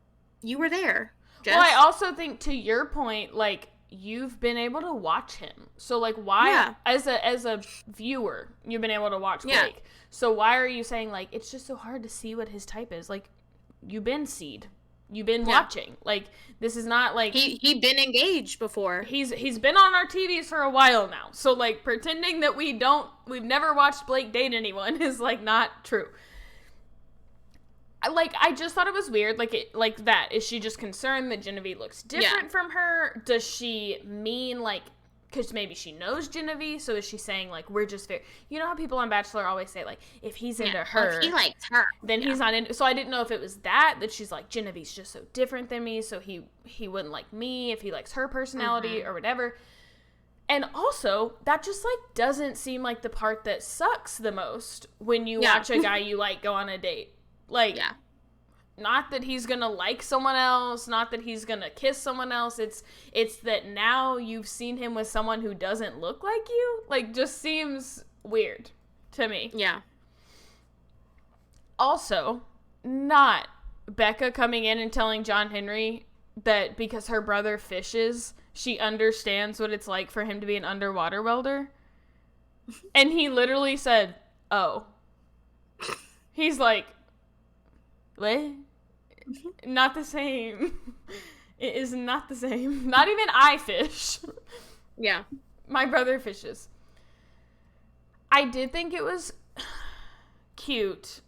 you were there, Jess. Well, I also think, to your point, like, you've been able to watch him. So, like, why, as a viewer, you've been able to watch Blake. So why are you saying, like, it's just so hard to see what his type is? Like, you've been seed. You've been watching. Like, this is not, like... He been engaged before. He's been on our TVs for a while now. So, like, pretending that we've never watched Blake date anyone is, like, not true. I just thought it was weird. Like that. Is she just concerned that Genevieve looks different from her? Does she mean, like, because maybe she knows Genevieve, so is she saying, like, we're just fair? You know how people on Bachelor always say, like, if he's into Well, her, if he likes her, then he's not in. So I didn't know if it was that she's like, Genevieve's just so different than me, so he wouldn't like me if he likes her personality or whatever. And also, that just, like, doesn't seem like the part that sucks the most when you watch a guy you like go on a date. Like, not that he's gonna like someone else, not that he's gonna kiss someone else. It's that now you've seen him with someone who doesn't look like you. Like, just seems weird to me. Yeah. Also, not Becca coming in and telling John Henry that because her brother fishes, she understands what it's like for him to be an underwater welder. And he literally said, oh. He's like, what? Not the same. It is not the same. Not even I fish. Yeah. My brother fishes. I did think it was cute.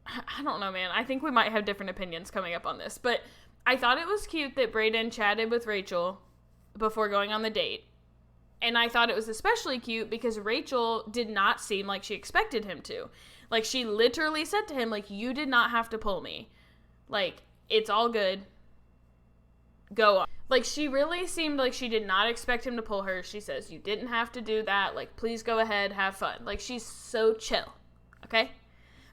I don't know, man. I think we might have different opinions coming up on this, but I thought it was cute that Brayden chatted with Rachel before going on the date. And I thought it was especially cute because Rachel did not seem like she expected him to. Like, she literally said to him, like, you did not have to pull me. Like, it's all good. Go on. Like, she really seemed like she did not expect him to pull her. She says, you didn't have to do that. Like, please go ahead, have fun. Like, she's so chill. Okay?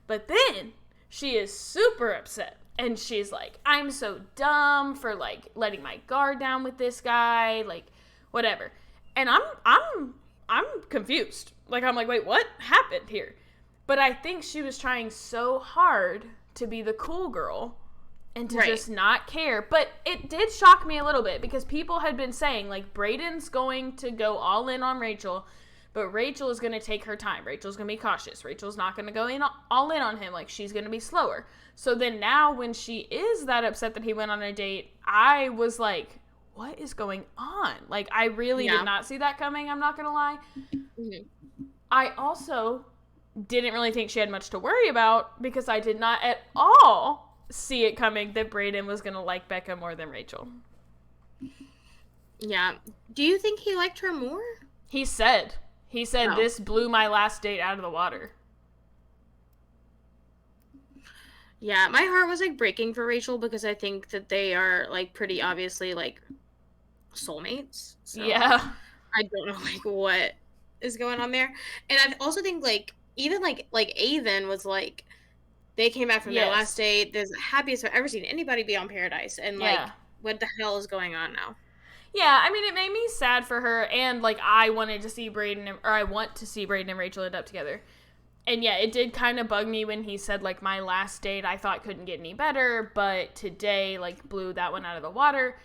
But then she is super upset. And she's like, I'm so dumb for, like, letting my guard down with this guy. Like, whatever. And I'm confused. Like, I'm like, wait, what happened here? But I think she was trying so hard to be the cool girl and to just not care. But it did shock me a little bit because people had been saying, like, Brayden's going to go all in on Rachel, but Rachel is going to take her time. Rachel's going to be cautious. Rachel's not going to go all in on him. Like, she's going to be slower. So then now when she is that upset that he went on a date, I was like, what is going on? Like, I really did not see that coming, I'm not going to lie. Mm-hmm. I also didn't really think she had much to worry about because I did not at all see it coming that Brayden was going to like Becca more than Rachel. Yeah. Do you think he liked her more? He said, this blew my last date out of the water. Yeah, my heart was, like, breaking for Rachel because I think that they are, like, pretty obviously, like, soulmates. So yeah. I don't know, like, what is going on there. And I also think, like, even, like Avon was, like, they came back from their last date. There's the happiest I've ever seen anybody be on Paradise. And, like, what the hell is going on now? Yeah, I mean, it made me sad for her. And, like, I want to see Brayden and Rachel end up together. And yeah, it did kind of bug me when he said, like, my last date I thought couldn't get any better, but today, like, blew that one out of the water.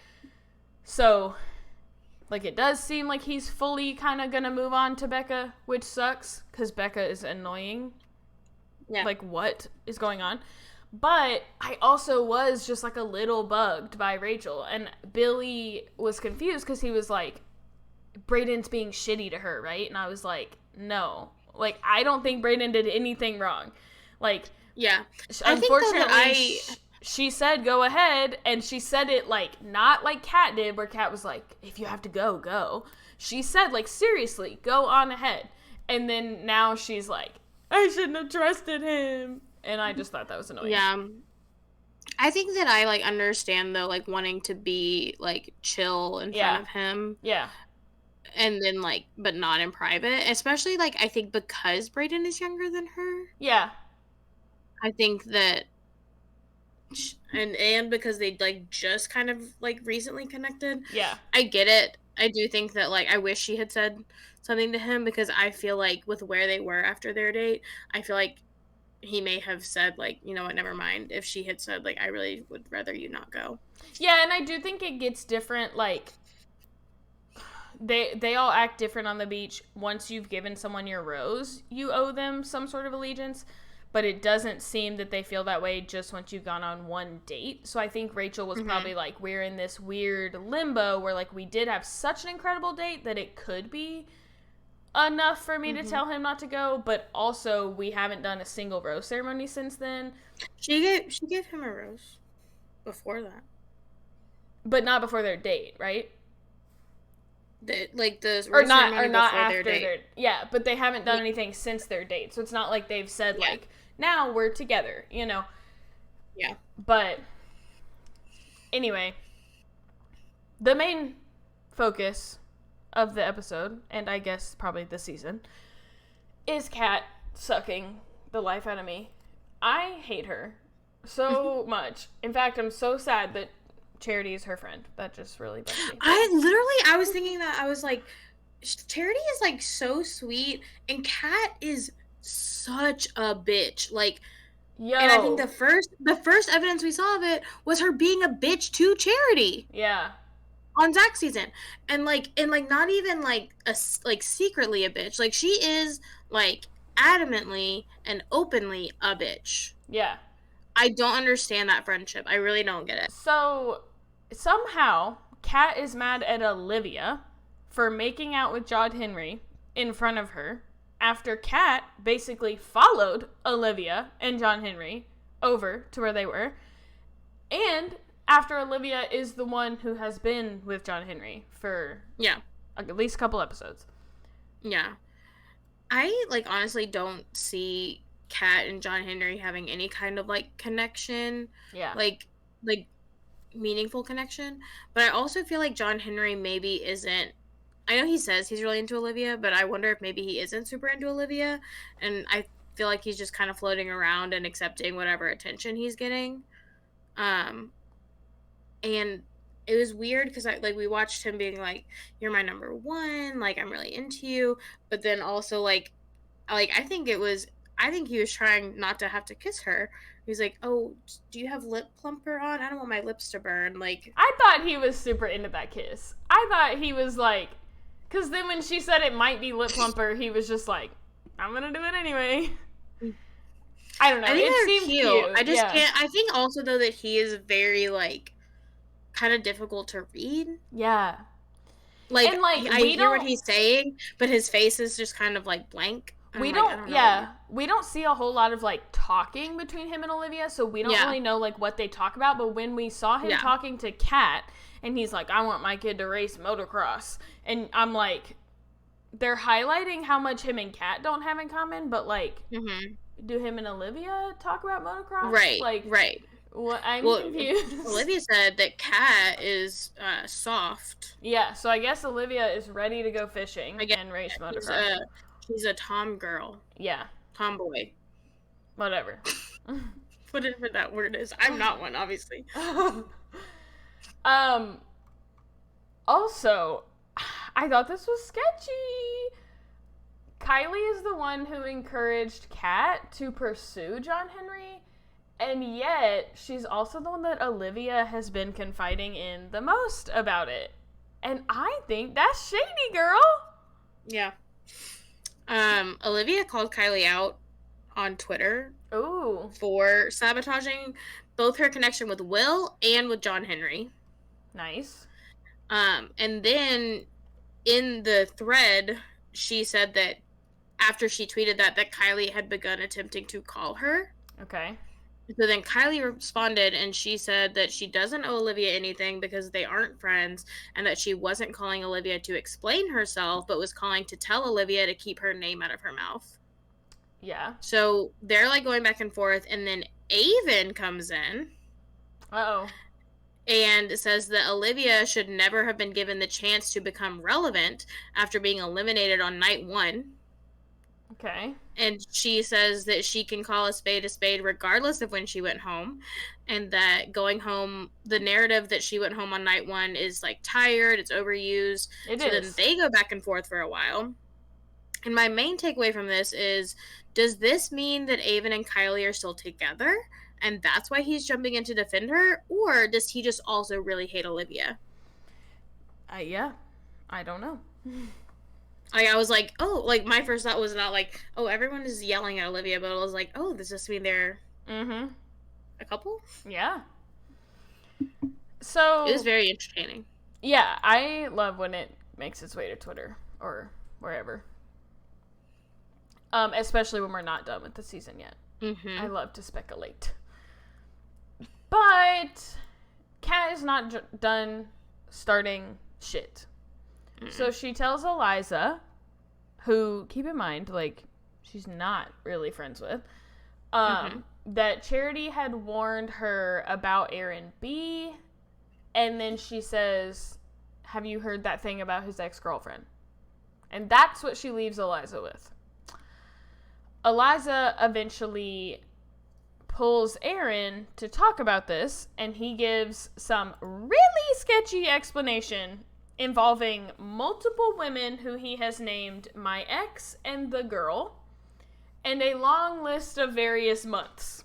So, like, it does seem like he's fully kind of gonna move on to Becca, which sucks, because Becca is annoying. Yeah. Like, what is going on? But I also was just, like, a little bugged by Rachel, and Billy was confused because he was like, Brayden's being shitty to her, right? And I was like, no. Like, I don't think Brayden did anything wrong. Like, yeah. Unfortunately, she said, go ahead. And she said it, like, not like Kat did, where Kat was like, if you have to go, go. She said, like, seriously, go on ahead. And then now she's like, I shouldn't have trusted him. And I just thought that was annoying. Yeah. I think that I, like, understand, though, like, wanting to be, like, chill in front of him. Yeah. And then, like, but not in private. Especially, like, I think because Brayden is younger than her. Yeah. I think that, and because they, like, just kind of, like, recently connected. Yeah. I get it. I do think that, like, I wish she had said something to him because I feel like with where they were after their date, I feel like he may have said, like, you know what, never mind. If she had said, like, I really would rather you not go. Yeah, and I do think it gets different, like, they all act different on the beach. Once you've given someone your rose, you owe them some sort of allegiance, but it doesn't seem that they feel that way just once you've gone on one date. So I think Rachel was probably like, we're in this weird limbo where, like, we did have such an incredible date that it could be enough for me to tell him not to go, but also we haven't done a single rose ceremony since then. She gave him a rose before that. But not before their date, right? The Or rose not, or ceremony not before their after date. their, yeah, but they haven't done Yeah. anything since their date. So it's not like they've said, Yeah. like, now we're together, you know. Yeah. But anyway, the main focus of the episode, and I guess probably the season, is Kat sucking the life out of me. I hate her so much. In fact, I'm so sad that Charity is her friend. That just really bugs me. I was thinking that. I was like, Charity is like so sweet, and Kat is such a bitch. Like, and I think Yo. the first evidence we saw of it was her being a bitch to Charity Yeah. on Zach's season, and like not even like like secretly a bitch. Like she is like adamantly and openly a bitch. Yeah. I don't understand that friendship. I really don't get it. So somehow Kat is mad at Olivia for making out with John Henry in front of her after Kat basically followed Olivia and John Henry over to where they were, and after Olivia is the one who has been with John Henry for Yeah. at least a couple episodes. Yeah. I like honestly don't see Kat and John Henry having any kind of like connection. Yeah. Like meaningful connection. But I also feel like John Henry maybe isn't, I know he says he's really into Olivia, but I wonder if maybe he isn't super into Olivia, and I feel like he's just kind of floating around and accepting whatever attention he's getting. Um and it was weird because I like we watched him being like, "You're my number one, like I'm really into you," but then also like I think he was trying not to have to kiss her. He was like, "Oh, do you have lip plumper on? I don't want my lips to burn." Like, I thought he was super into that kiss. I thought he was like, because then when she said it might be lip plumper, he was just like, I'm gonna do it anyway. I don't know. I think It they're seemed cute. cute. I just Yeah. can't. I think also though that he is very like kind of difficult to read. Yeah. Like, And like I we hear what don't he's saying, but his face is just kind of like blank. And we I'm like, I don't don't know what yeah we don't see a whole lot of like talking between him and Olivia, so we don't Yeah. really know like what they talk about. But when we saw him Yeah. talking to Kat and he's like, I want my kid to race motocross, and I'm like, they're highlighting how much him and Kat don't have in common, but like, do him and Olivia talk about motocross? Right. Like, Right. what? I'm Well, confused. Olivia said that Kat is soft. Yeah, so I guess Olivia is ready to go fishing I guess and race she's motocross. she's a tom girl, Yeah, tomboy, whatever. whatever that word is. I'm not one, obviously. Also, I thought this was sketchy. Kylie is the one who encouraged Kat to pursue John Henry, and yet she's also the one that Olivia has been confiding in the most about it. And I think that's shady, girl. Yeah. Olivia called Kylie out on Twitter Ooh. for sabotaging both her connection with Will and with John Henry. Nice. And then in the thread, she said that after she tweeted that Kylie had begun attempting to call her. Okay. So then Kylie responded, and she said that she doesn't owe Olivia anything because they aren't friends, and that she wasn't calling Olivia to explain herself, but was calling to tell Olivia to keep her name out of her mouth. Yeah. So they're like going back and forth, and then Avon comes in. Uh-oh. And says that Olivia should never have been given the chance to become relevant after being eliminated on night 1. Okay. And she says that she can call a spade regardless of when she went home, and that going home, the narrative that she went home on night 1 is like tired, it's overused. It so is. Then they go back and forth for a while. And my main takeaway from this is, does this mean that Avon and Kylie are still together? And that's why he's jumping in to defend her? Or does he just also really hate Olivia? Yeah. I don't know. Like, I was like, oh, like, my first thought was not like, oh, everyone is yelling at Olivia, but I was like, oh, does this mean they're a couple? Yeah. So it was very entertaining. Yeah, I love when it makes its way to Twitter or wherever. Especially when we're not done with the season yet. I love to speculate. But Kat is not done starting shit. So she tells Eliza, who, keep in mind, like, she's not really friends with, Mm-hmm. that Charity had warned her about Aaron B. And then she says, have you heard that thing about his ex-girlfriend? And that's what she leaves Eliza with. Eliza eventually pulls Aaron to talk about this, and he gives some really sketchy explanation involving multiple women who he has named my ex and the girl, and a long list of various months.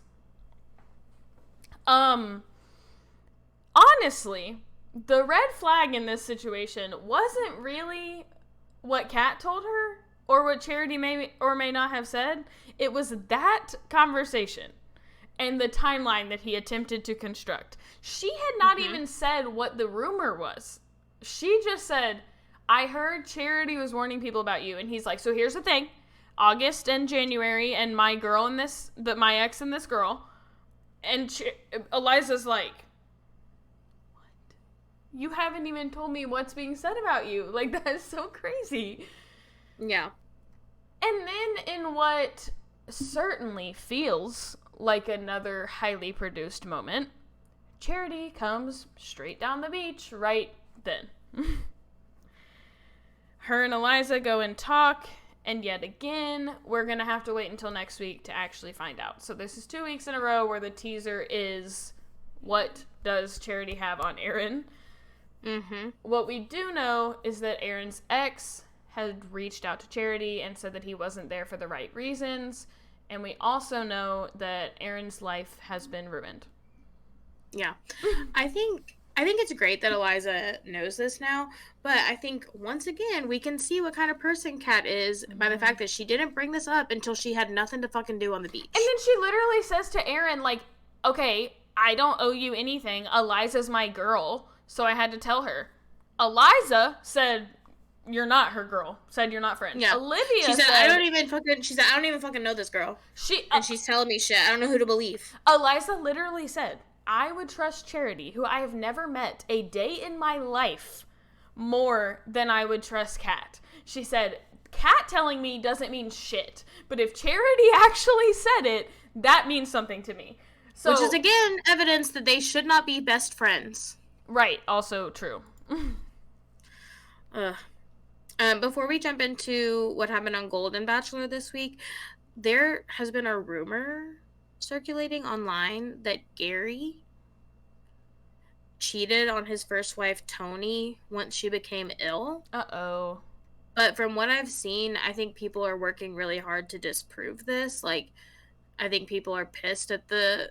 Honestly, the red flag in this situation wasn't really what Kat told her or what Charity may or may not have said. It was that conversation and the timeline that he attempted to construct. She had not Mm-hmm. even said what the rumor was. She just said, I heard Charity was warning people about you. And he's like, so here's the thing. August and January and my girl and my ex and this girl. And Eliza's like, you haven't even told me what's being said about you. Like, that is so crazy. Yeah. And then in what certainly feels like another highly produced moment, Charity comes straight down the beach right then. Her and Eliza go and talk, and yet again, we're going to have to wait until next week to actually find out. So this is 2 weeks in a row where the teaser is, what does Charity have on Aaron? Mm-hmm. What we do know is that Aaron's ex had reached out to Charity and said that he wasn't there for the right reasons. And we also know that Aaron's life has been ruined. Yeah. I think it's great that Eliza knows this now, but I think once again we can see what kind of person Kat is by the fact that she didn't bring this up until she had nothing to fucking do on the beach. And then she literally says to Aaron, like, okay, I don't owe you anything. Eliza's my girl, so I had to tell her. Eliza said, you're not her girl. Said you're not friends. Yeah. Olivia she said, said, I don't even fucking know this girl. And she's telling me shit. I don't know who to believe. Eliza literally said, I would trust Charity, who I have never met a day in my life, more than I would trust Kat. She said, Kat telling me doesn't mean shit, but if Charity actually said it, that means something to me. So, which is, again, evidence that they should not be best friends. Right, also true. Before we jump into what happened on Golden Bachelor this week, there has been a rumor circulating online that Gerry cheated on his first wife, Tony, once she became ill. Uh-oh. But from what I've seen, I think people are working really hard to disprove this. Like, I think people are pissed at the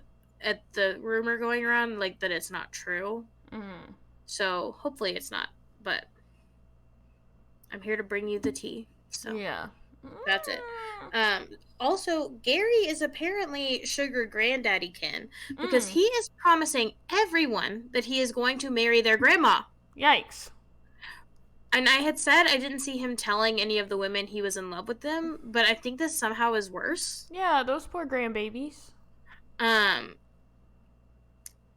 rumor going around, like, that it's not true. Mm. So hopefully it's not. But I'm here to bring you the tea. So yeah, that's it. Also, Gerry is apparently Sugar Granddaddy Ken because he is promising everyone that he is going to marry their grandma. Yikes. And I had said I didn't see him telling any of the women he was in love with them, but I think this somehow is worse. Yeah, those poor grandbabies.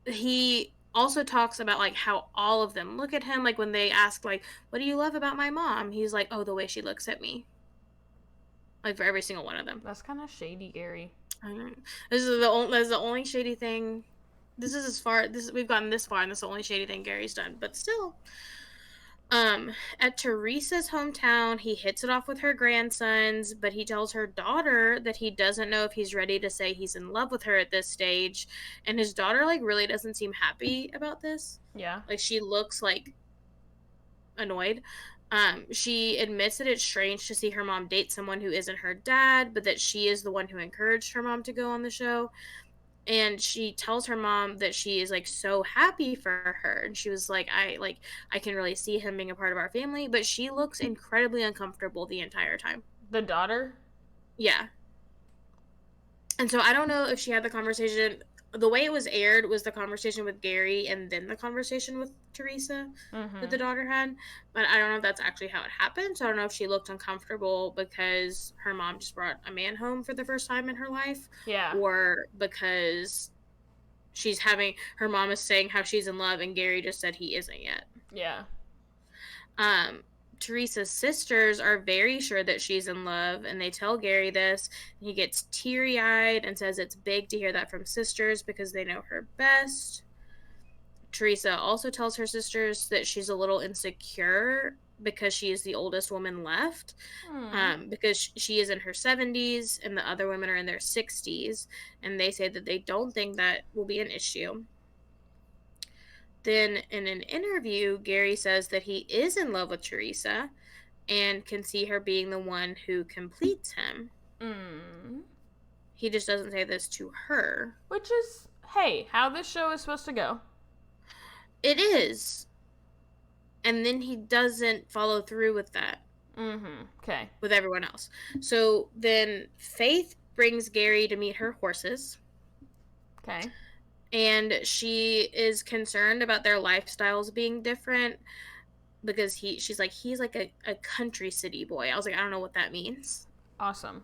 He also talks about, like, how all of them look at him, like, when they ask, like, what do you love about my mom? He's like, oh, the way she looks at me. Like, for every single one of them. That's kind of shady, Gerry. I know. This is the only shady thing. We've gotten this far, and this is the only shady thing Gerry's done. But still, at Teresa's hometown, he hits it off with her grandsons, but he tells her daughter that he doesn't know if he's ready to say he's in love with her at this stage, and his daughter, like, really doesn't seem happy about this. Yeah. Like, she looks, like, annoyed. She admits that it's strange to see her mom date someone who isn't her dad, but that she is the one who encouraged her mom to go on the show. And she tells her mom that she is, like, so happy for her. And she was like, I can really see him being a part of our family. But she looks incredibly uncomfortable the entire time. The daughter? Yeah. And so I don't know if she had the conversation. The way it was aired was the conversation with Gerry and then the conversation with Teresa that the daughter had. But I don't know if that's actually how it happened. So I don't know if she looked uncomfortable because her mom just brought a man home for the first time in her life. Yeah. Or because her mom is saying how she's in love and Gerry just said he isn't yet. Yeah. Teresa's sisters are very sure that she's in love, and they tell Gerry this. And he gets teary-eyed and says it's big to hear that from sisters because they know her best. Teresa also tells her sisters that she's a little insecure because she is the oldest woman left, because she is in her 70s and the other women are in their 60s, and they say that they don't think that will be an issue. Then in an interview, Gerry says that he is in love with Teresa and can see her being the one who completes him. He just doesn't say this to her. Which is, hey, how this show is supposed to go. It is. And then he doesn't follow through with that. Okay. With everyone else. So then Faith brings Gerry to meet her horses. Okay. And she is concerned about their lifestyles being different because she's like, he's like a country city boy. I was like, I don't know what that means. Awesome.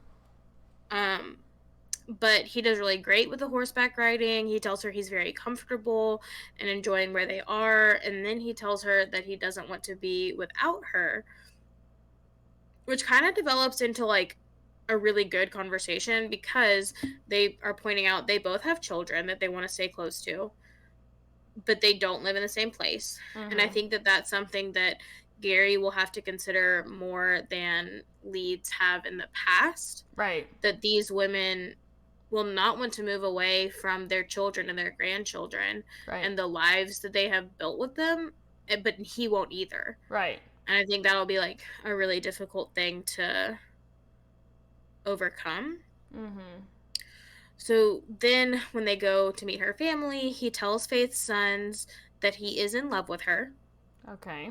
But he does really great with the horseback riding. He tells her he's very comfortable and enjoying where they are. And then he tells her that he doesn't want to be without her, which kind of develops into like a really good conversation because they are pointing out they both have children that they want to stay close to, but they don't live in the same place. And I think that that's something that Gerry will have to consider more than leads have in the past. Right. That these women will not want to move away from their children and their grandchildren and the lives that they have built with them, but he won't either. Right. And I think that'll be like a really difficult thing to overcome. So then when they go to meet her family, he tells Faith's sons that he is in love with her. Okay.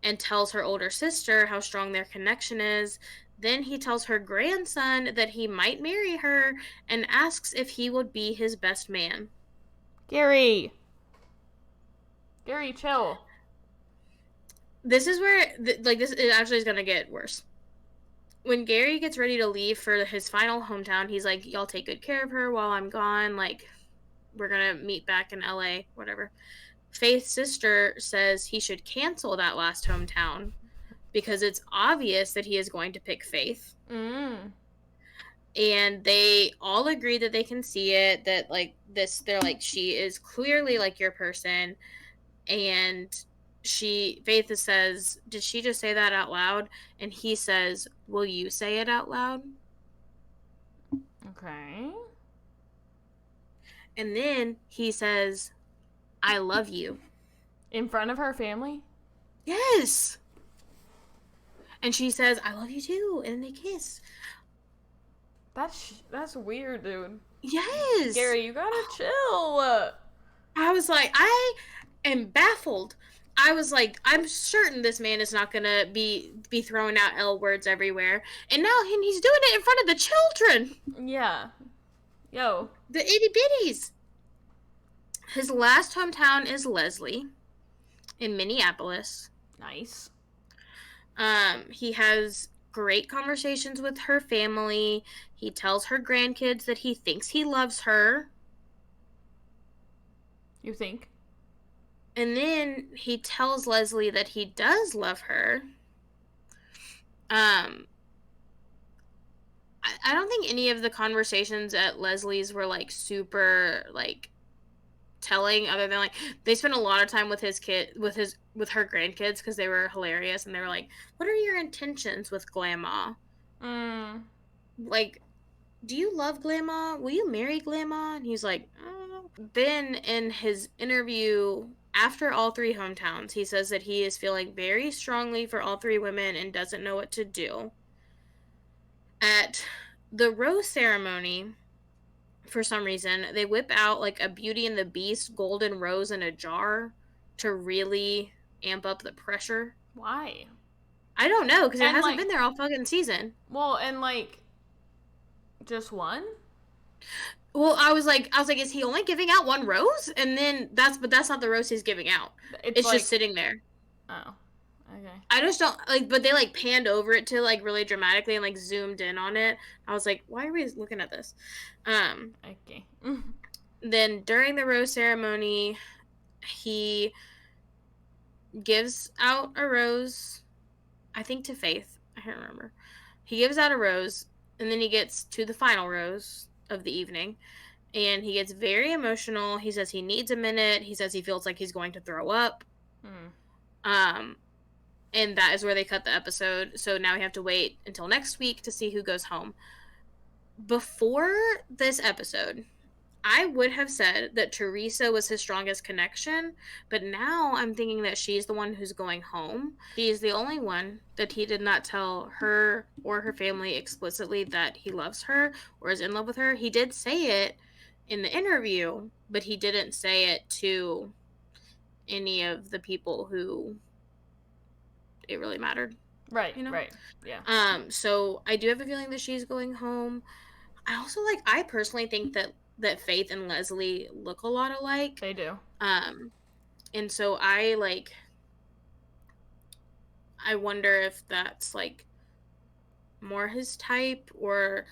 And tells her older sister how strong their connection is. Then he tells her grandson that he might marry her and asks if he would be his best man. Gerry, chill. This is where, this actually is going to get worse. When Gerry gets ready to leave for his final hometown, he's like, y'all take good care of her while I'm gone. Like, we're going to meet back in LA, whatever. Faith's sister says he should cancel that last hometown because it's obvious that he is going to pick Faith. And they all agree that they can see it, that like this, they're like, she is clearly like your person. And Faith says, did she just say that out loud? And he says, will you say it out loud? Okay. And then he says, I love you. In front of her family? Yes. And she says, I love you too. And they kiss. That's weird, dude. Yes. Gerry, you gotta chill. I was like, I am baffled. I was like, I'm certain this man is not gonna be throwing out L words everywhere. And now he's doing it in front of the children. Yeah. Yo. The itty bitties. His last hometown is Leslie in Minneapolis. Nice. He has great conversations with her family. He tells her grandkids that he thinks he loves her. You think? And then he tells Leslie that he does love her. I don't think any of the conversations at Leslie's were like super like telling, other than like they spent a lot of time with with her grandkids because they were hilarious, and they were like, what are your intentions with Grandma? Like, do you love Grandma? Will you marry Grandma? And he's like, I don't know. Then in his interview after all three hometowns, he says that he is feeling very strongly for all three women and doesn't know what to do. At the rose ceremony, for some reason, they whip out like a Beauty and the Beast golden rose in a jar to really amp up the pressure. Why? I don't know, because it hasn't been there all fucking season. Well, and like, just one? Well, I was like, is he only giving out one rose? And then that's not the rose he's giving out. It's like, just sitting there. Oh, okay. I just don't like, but they like panned over it to like really dramatically and like zoomed in on it. I was like, why are we looking at this? Okay. Then during the rose ceremony, he gives out a rose, I think to Faith. I can't remember. He gives out a rose, and then he gets to the final rose of the evening, and he gets very emotional. He says he needs a minute. He says he feels like he's going to throw up. Mm. Um, and that is where they cut the episode. So now we have to wait until next week to see who goes home. Before this episode, I would have said that Teresa was his strongest connection, but now I'm thinking that she's the one who's going home. She is the only one that he did not tell her or her family explicitly that he loves her or is in love with her. He did say it in the interview, but he didn't say it to any of the people who it really mattered. Right, You know? right. Yeah. So I do have a feeling that she's going home. I also I personally think that Faith and Leslie look a lot alike. They do. And so I wonder if that's more his type, or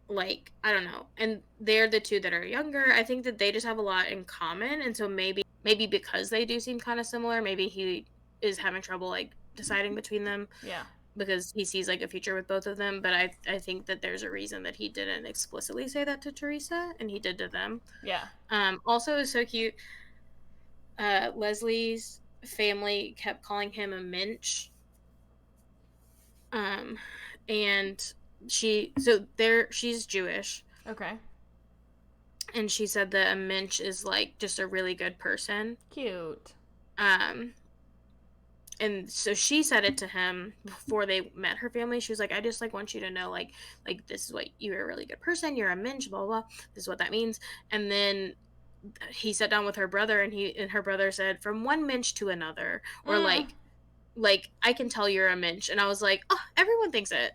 I don't know. And they're the two that are younger. I think that they just have a lot in common, and so maybe because they do seem kind of similar, maybe he is having trouble deciding between them. Yeah. Because he sees a future with both of them, but I think that there's a reason that he didn't explicitly say that to Teresa, and he did to them. Yeah. Also, it was so cute. Leslie's family kept calling him a mensch. And she's Jewish. Okay. And she said that a mensch is just a really good person. Cute. And so she said it to him before they met her family. She was like, I just want you to know this is what you're a really good person, you're a mensch, blah, blah, blah. This is what that means. And then he sat down with her brother, and her brother said, from one mensch to another, or I can tell you're a mensch. And I was like, oh, everyone thinks it.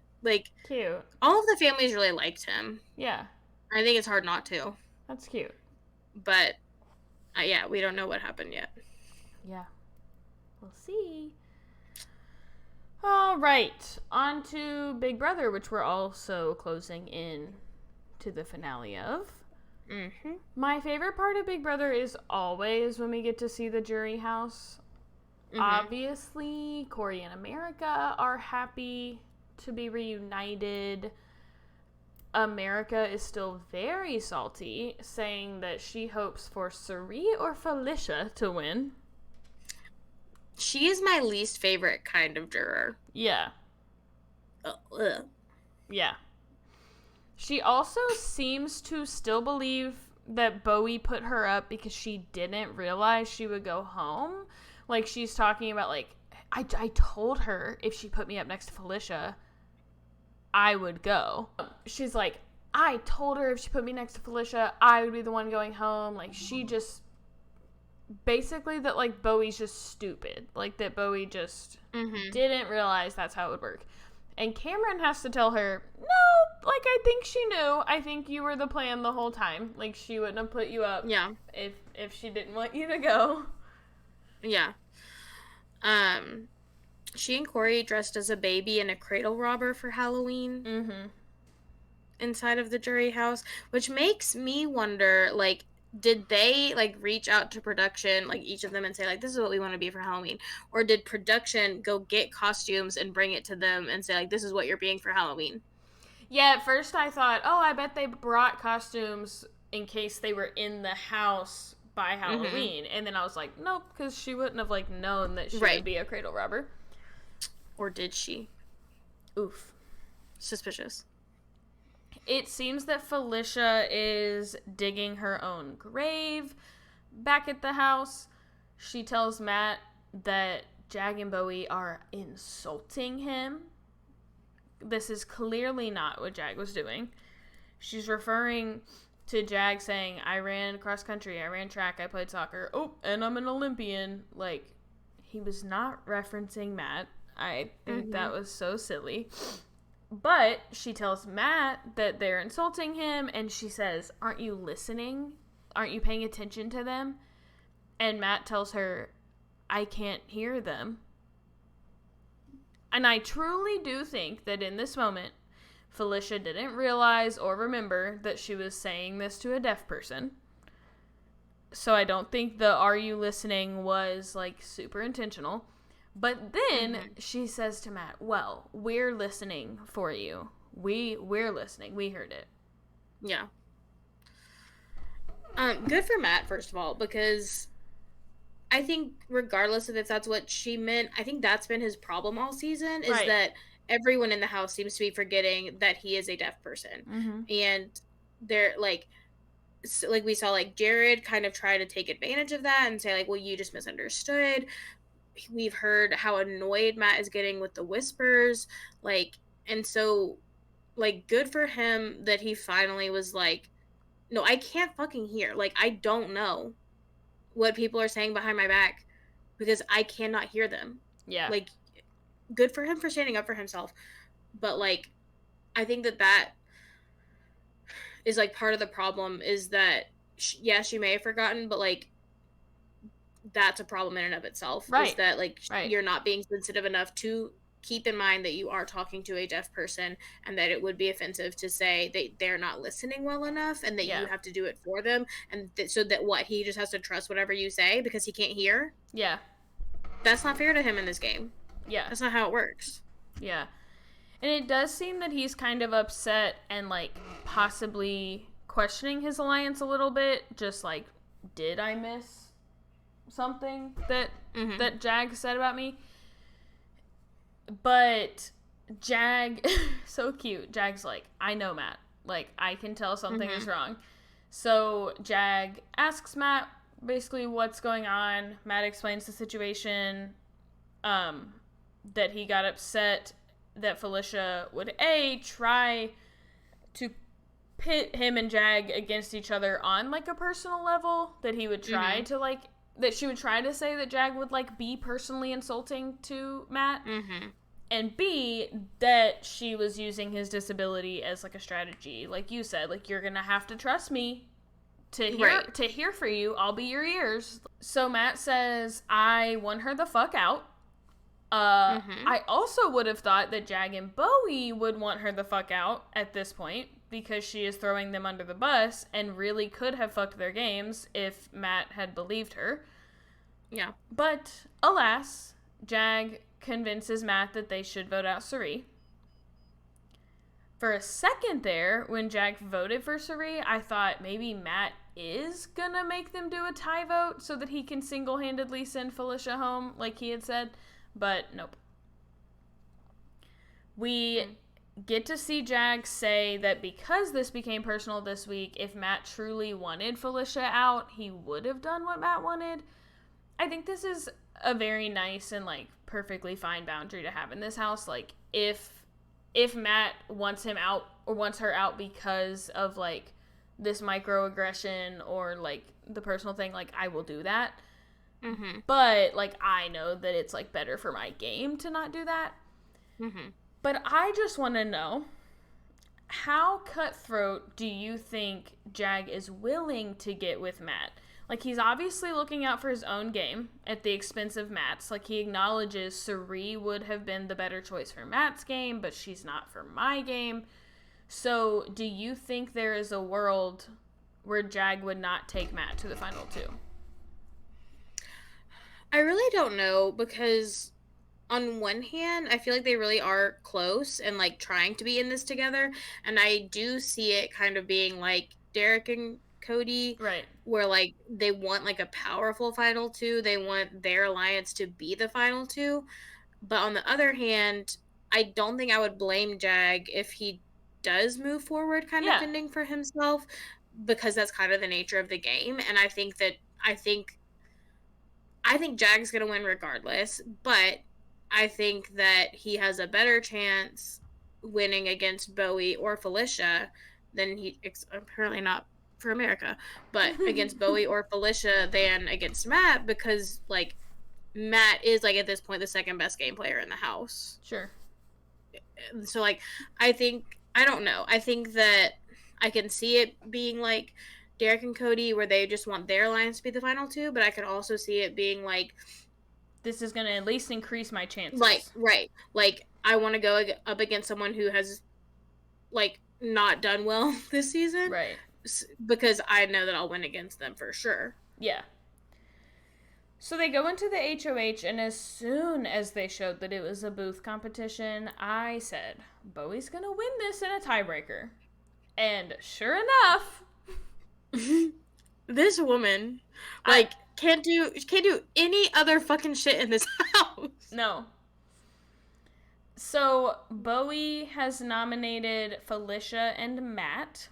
Cute. All of the families really liked him. Yeah. I think it's hard not to. That's cute. But yeah, we don't know what happened yet. Yeah. We'll see. All right. On to Big Brother, which we're also closing in to the finale of. Mm-hmm. My favorite part of Big Brother is always when we get to see the jury house. Mm-hmm. Obviously, Corey and America are happy to be reunited. America is still very salty, saying that she hopes for Cirie or Felicia to win. She is my least favorite kind of juror. Yeah. Ugh. Yeah. She also seems to still believe that Bowie put her up because she didn't realize she would go home. She's talking about, I told her if she put me up next to Felicia, I would go. She's like, I told her if she put me next to Felicia, I would be the one going home. She just... Basically that, Bowie's just stupid. That Bowie just didn't realize that's how it would work. And Cameron has to tell her, no, I think she knew. I think you were the plan the whole time. She wouldn't have put you up if she didn't want you to go. Yeah. She and Corey dressed as a baby and a cradle robber for Halloween. Mm-hmm. Inside of the jury house, which makes me wonder, did they reach out to production, each of them, and say this is what we want to be for Halloween, or did production go get costumes and bring it to them and say this is what you're being for Halloween? Yeah, at first I thought, oh, I bet they brought costumes in case they were in the house by Halloween. And then I was like, nope, because she wouldn't have known that she would be a cradle robber. Or did she? Oof. Suspicious. It seems that Felicia is digging her own grave back at the house. She tells Matt that Jag and Bowie are insulting him. This is clearly not what Jag was doing. She's referring to Jag saying, I ran cross country, I ran track, I played soccer. Oh, and I'm an Olympian. He was not referencing Matt. I think that was so silly. But she tells Matt that they're insulting him, and she says, aren't you listening? Aren't you paying attention to them? And Matt tells her, I can't hear them. And I truly do think that in this moment, Felicia didn't realize or remember that she was saying this to a deaf person. So I don't think the "Are you listening" was like super intentional. But then Mm-hmm. she says to Matt, "Well, we're listening for you. We're listening. We heard it." Yeah. Good for Matt, first of all, because I think regardless of if that's what she meant, I think that's been his problem all season is Right. that everyone in the house seems to be forgetting that he is a deaf person. Mm-hmm. And they're like, so, like we saw like Jared kind of try to take advantage of that and say like, well, you just misunderstood. We've heard how annoyed Matt is getting with the whispers, like, and so like good for him that he finally was like, no, I can't fucking hear. Like, I don't know what people are saying behind my back because I cannot hear them. Yeah. Like, good for him for standing up for himself. But like, I think that that is like part of the problem is that yeah, she may have forgotten, but like that's a problem in and of itself. Is Right. that like Right. you're not being sensitive enough to keep in mind that you are talking to a deaf person and that it would be offensive to say that they're not listening well enough and that you Yeah. have to do it for them and so that what he just has to trust whatever you say because he can't hear. Yeah. That's not fair to him in this game. Yeah. That's not how it works. Yeah. And it does seem that he's kind of upset and like possibly questioning his alliance a little bit. Just like, did I miss something that Mm-hmm. that Jag said about me? But Jag, so cute. Jag's like, I know Matt. Like, I can tell something Mm-hmm. is wrong. So Jag asks Matt basically what's going on. Matt explains the situation. Um, that he got upset that Felicia would try to pit him and Jag against each other on like a personal level, that he would try Mm-hmm. to like that she would try to say that Jag would like be personally insulting to Matt, Mm-hmm. and B, that she was using his disability as like a strategy. Like you said, like, you're gonna have to trust me Right. to hear for you. I'll be your ears. So Matt says, I want her the fuck out. Mm-hmm. I also would have thought that Jag and Bowie would want her the fuck out at this point because she is throwing them under the bus and really could have fucked their games if Matt had believed her. Yeah. But alas, Jag convinces Matt that they should vote out Suri. For a second there, when Jag voted for Suri, I thought maybe Matt is gonna make them do a tie vote so that he can single-handedly send Felicia home like he had said. But nope. We get to see Jag say that because this became personal this week, if Matt truly wanted Felicia out, he would have done what Matt wanted. I think this is a very nice and like perfectly fine boundary to have in this house. Like, if Matt wants him out or wants her out because of like this microaggression or like the personal thing, like, I will do that. Mm-hmm. But like, I know that it's like better for my game to not do that. Mm-hmm. But I just want to know, how cutthroat do you think Jag is willing to get with Matt? Like, he's obviously looking out for his own game at the expense of Matt's. Like, he acknowledges Suri would have been the better choice for Matt's game, but she's not for my game. So, do you think there is a world where Jag would not take Matt to the final two? I really don't know because on one hand, I feel like they really are close and like trying to be in this together. And I do see it kind of being like Derek and Cody, Right. where like they want like a powerful final two. They want their alliance to be the final two. But on the other hand, I don't think I would blame Jag if he does move forward kind of Yeah. fending for himself because that's kind of the nature of the game. And I think Jag's going to win regardless, but I think that he has a better chance winning against Bowie or Felicia than apparently not for America, but against Bowie or Felicia than against Matt because like Matt is like at this point the second best game player in the house. Sure. So like I don't know. I think that I can see it being like Derek and Cody where they just want their alliance to be the final two, but I could also see it being like This is going to at least increase my chances. like right. Like I want to go up against someone who has like not done well this season. Right. because I know that I'll win against them for sure. Yeah. So they go into the HOH, and as soon as they showed that it was a booth competition, I said, Bowie's gonna win this in a tiebreaker. And sure enough, this woman, like, can't do any other fucking shit in this house. No. So Bowie has nominated Felicia and Matt.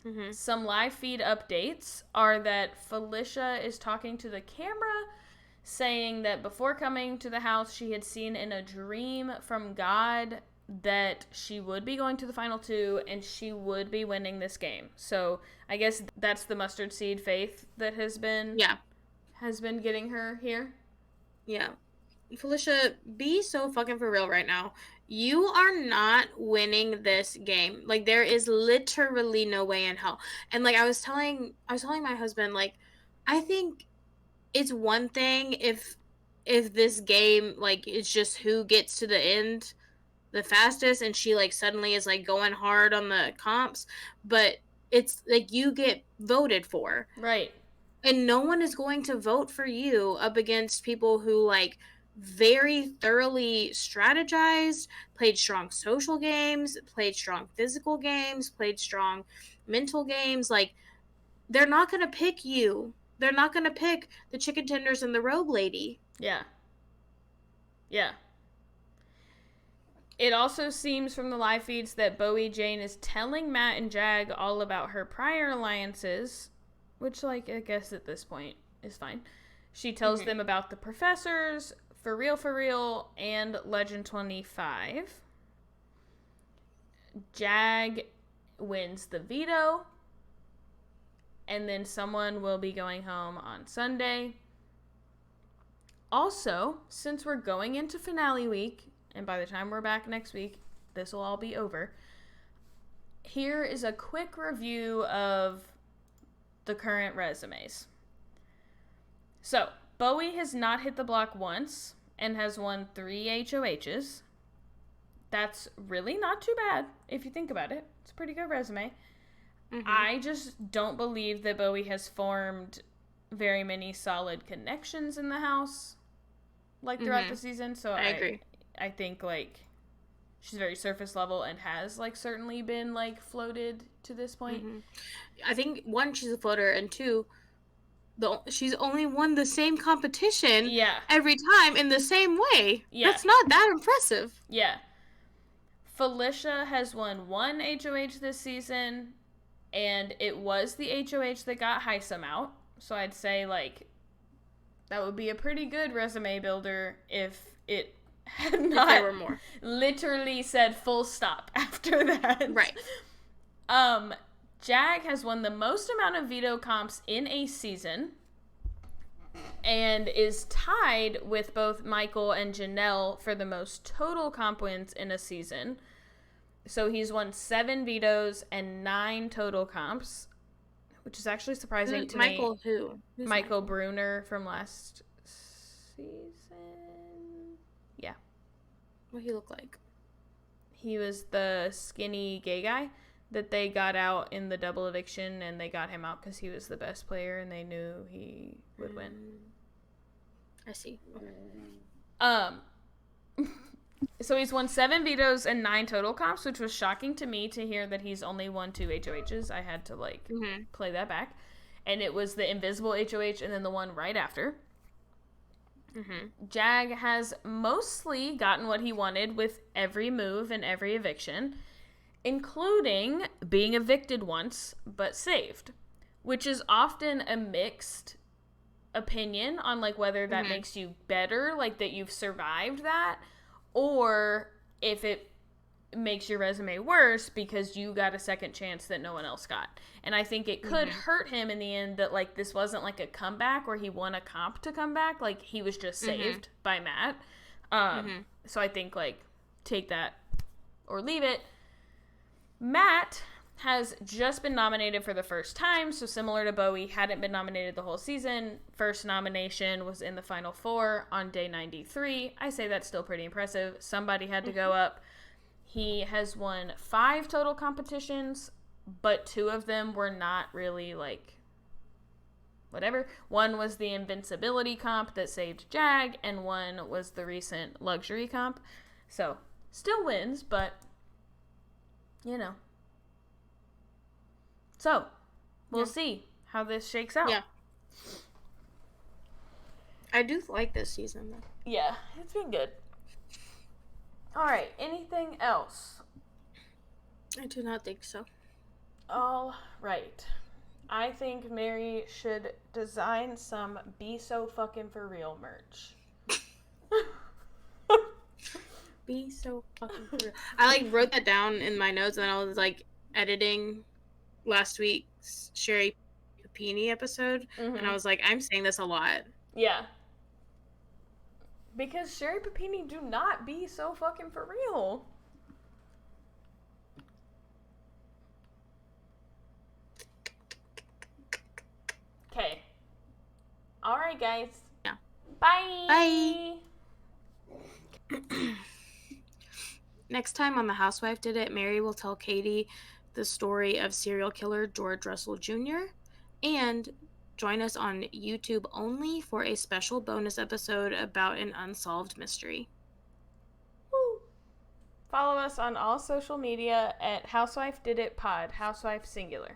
Mm-hmm. Some live feed updates are that Felicia is talking to the camera, saying that before coming to the house, she had seen in a dream from God that she would be going to the final two and she would be winning this game. So I guess that's the mustard seed faith that has been getting her here. Yeah. Felicia, be so fucking for real right now. You are not winning this game. Like, there is literally no way in hell. And like I was telling my husband, like, I think it's one thing if this game, like, it's just who gets to the end the fastest and she like suddenly is like going hard on the comps, but it's like you get voted for. Right. And no one is going to vote for you up against people who like very thoroughly strategized, played strong social games, played strong physical games, played strong mental games. Like, they're not going to pick you. They're not going to pick the chicken tenders and the robe lady. Yeah. Yeah. It also seems from the live feeds that Bowie Jane is telling Matt and Jag all about her prior alliances, which, like, I guess at this point is fine. She tells them about the professors, For Real, and Legend 25. Jag wins the veto, and then someone will be going home on Sunday. Also, since we're going into finale week, and by the time we're back next week, this will all be over, here is a quick review of the current resumes. So, Bowie has not hit the block once and has won 3 HOHs. That's really not too bad if you think about it. It's a pretty good resume. I just don't believe that Bowie has formed very many solid connections in the house, like, throughout the season. So I agree. I think, like, she's very surface level and has, like, certainly been, like, floated to this point. I think, 1, she's a floater, and 2, she's only won the same competition every time in the same way. Yeah. That's not that impressive. Yeah. Felicia has won 1 HOH this season, and it was the HOH that got Heisem out. So I'd say, like, that would be a pretty good resume builder if it had not, if there were more, literally said full stop after that. Right. Jag has won the most amount of veto comps in a season and is tied with both Michael and Janelle for the most total comp wins in a season. So he's won 7 vetoes and 9 total comps, which is actually surprising to me. Michael who? Who's Michael Bruner from last season. Yeah. What he look like? He was the skinny gay guy that they got out in the double eviction, and they got him out because he was the best player and they knew he would win. I see. So he's won 7 vetoes and 9 total comps, which was shocking to me to hear that he's only won 2 HOHs. I had to, like, play that back. And it was the invisible HOH and then the one right after. Jag has mostly gotten what he wanted with every move and every eviction, including being evicted once, but saved, which is often a mixed opinion on, like, whether that makes you better, like, that you've survived that, or if it makes your resume worse because you got a second chance that no one else got. And I think it could hurt him in the end that, like, this wasn't like a comeback where he won a comp to come back. Like, he was just saved by Matt. So I think, like, take that or leave it. Matt has just been nominated for the first time, so similar to Bowie, hadn't been nominated the whole season. First nomination was in the Final 4 on day 93. I say that's still pretty impressive. Somebody had to go up. He has won 5 total competitions, but two of them were not really like whatever. One was the invincibility comp that saved Jag, and one was the recent luxury comp. So, still wins, but you know. So, we'll see how this shakes out. Yeah. I do like this season, though. Yeah, it's been good. Alright, anything else? I do not think so. All right. I think Mary should design some Be So Fucking For Real merch. Be so fucking for real. I like wrote that down in my notes, and then I was like editing last week's Sherry Papini episode, and I was like, I'm saying this a lot. Yeah. Because Sherry Papini do not be so fucking for real. Okay. Alright, guys. Yeah. Bye. Bye. Next time on The Housewife Did It, Mary will tell Katie the story of serial killer George Russell Jr. and join us on YouTube only for a special bonus episode about an unsolved mystery. Woo. Follow us on all social media at Housewife Did It Pod, Housewife singular.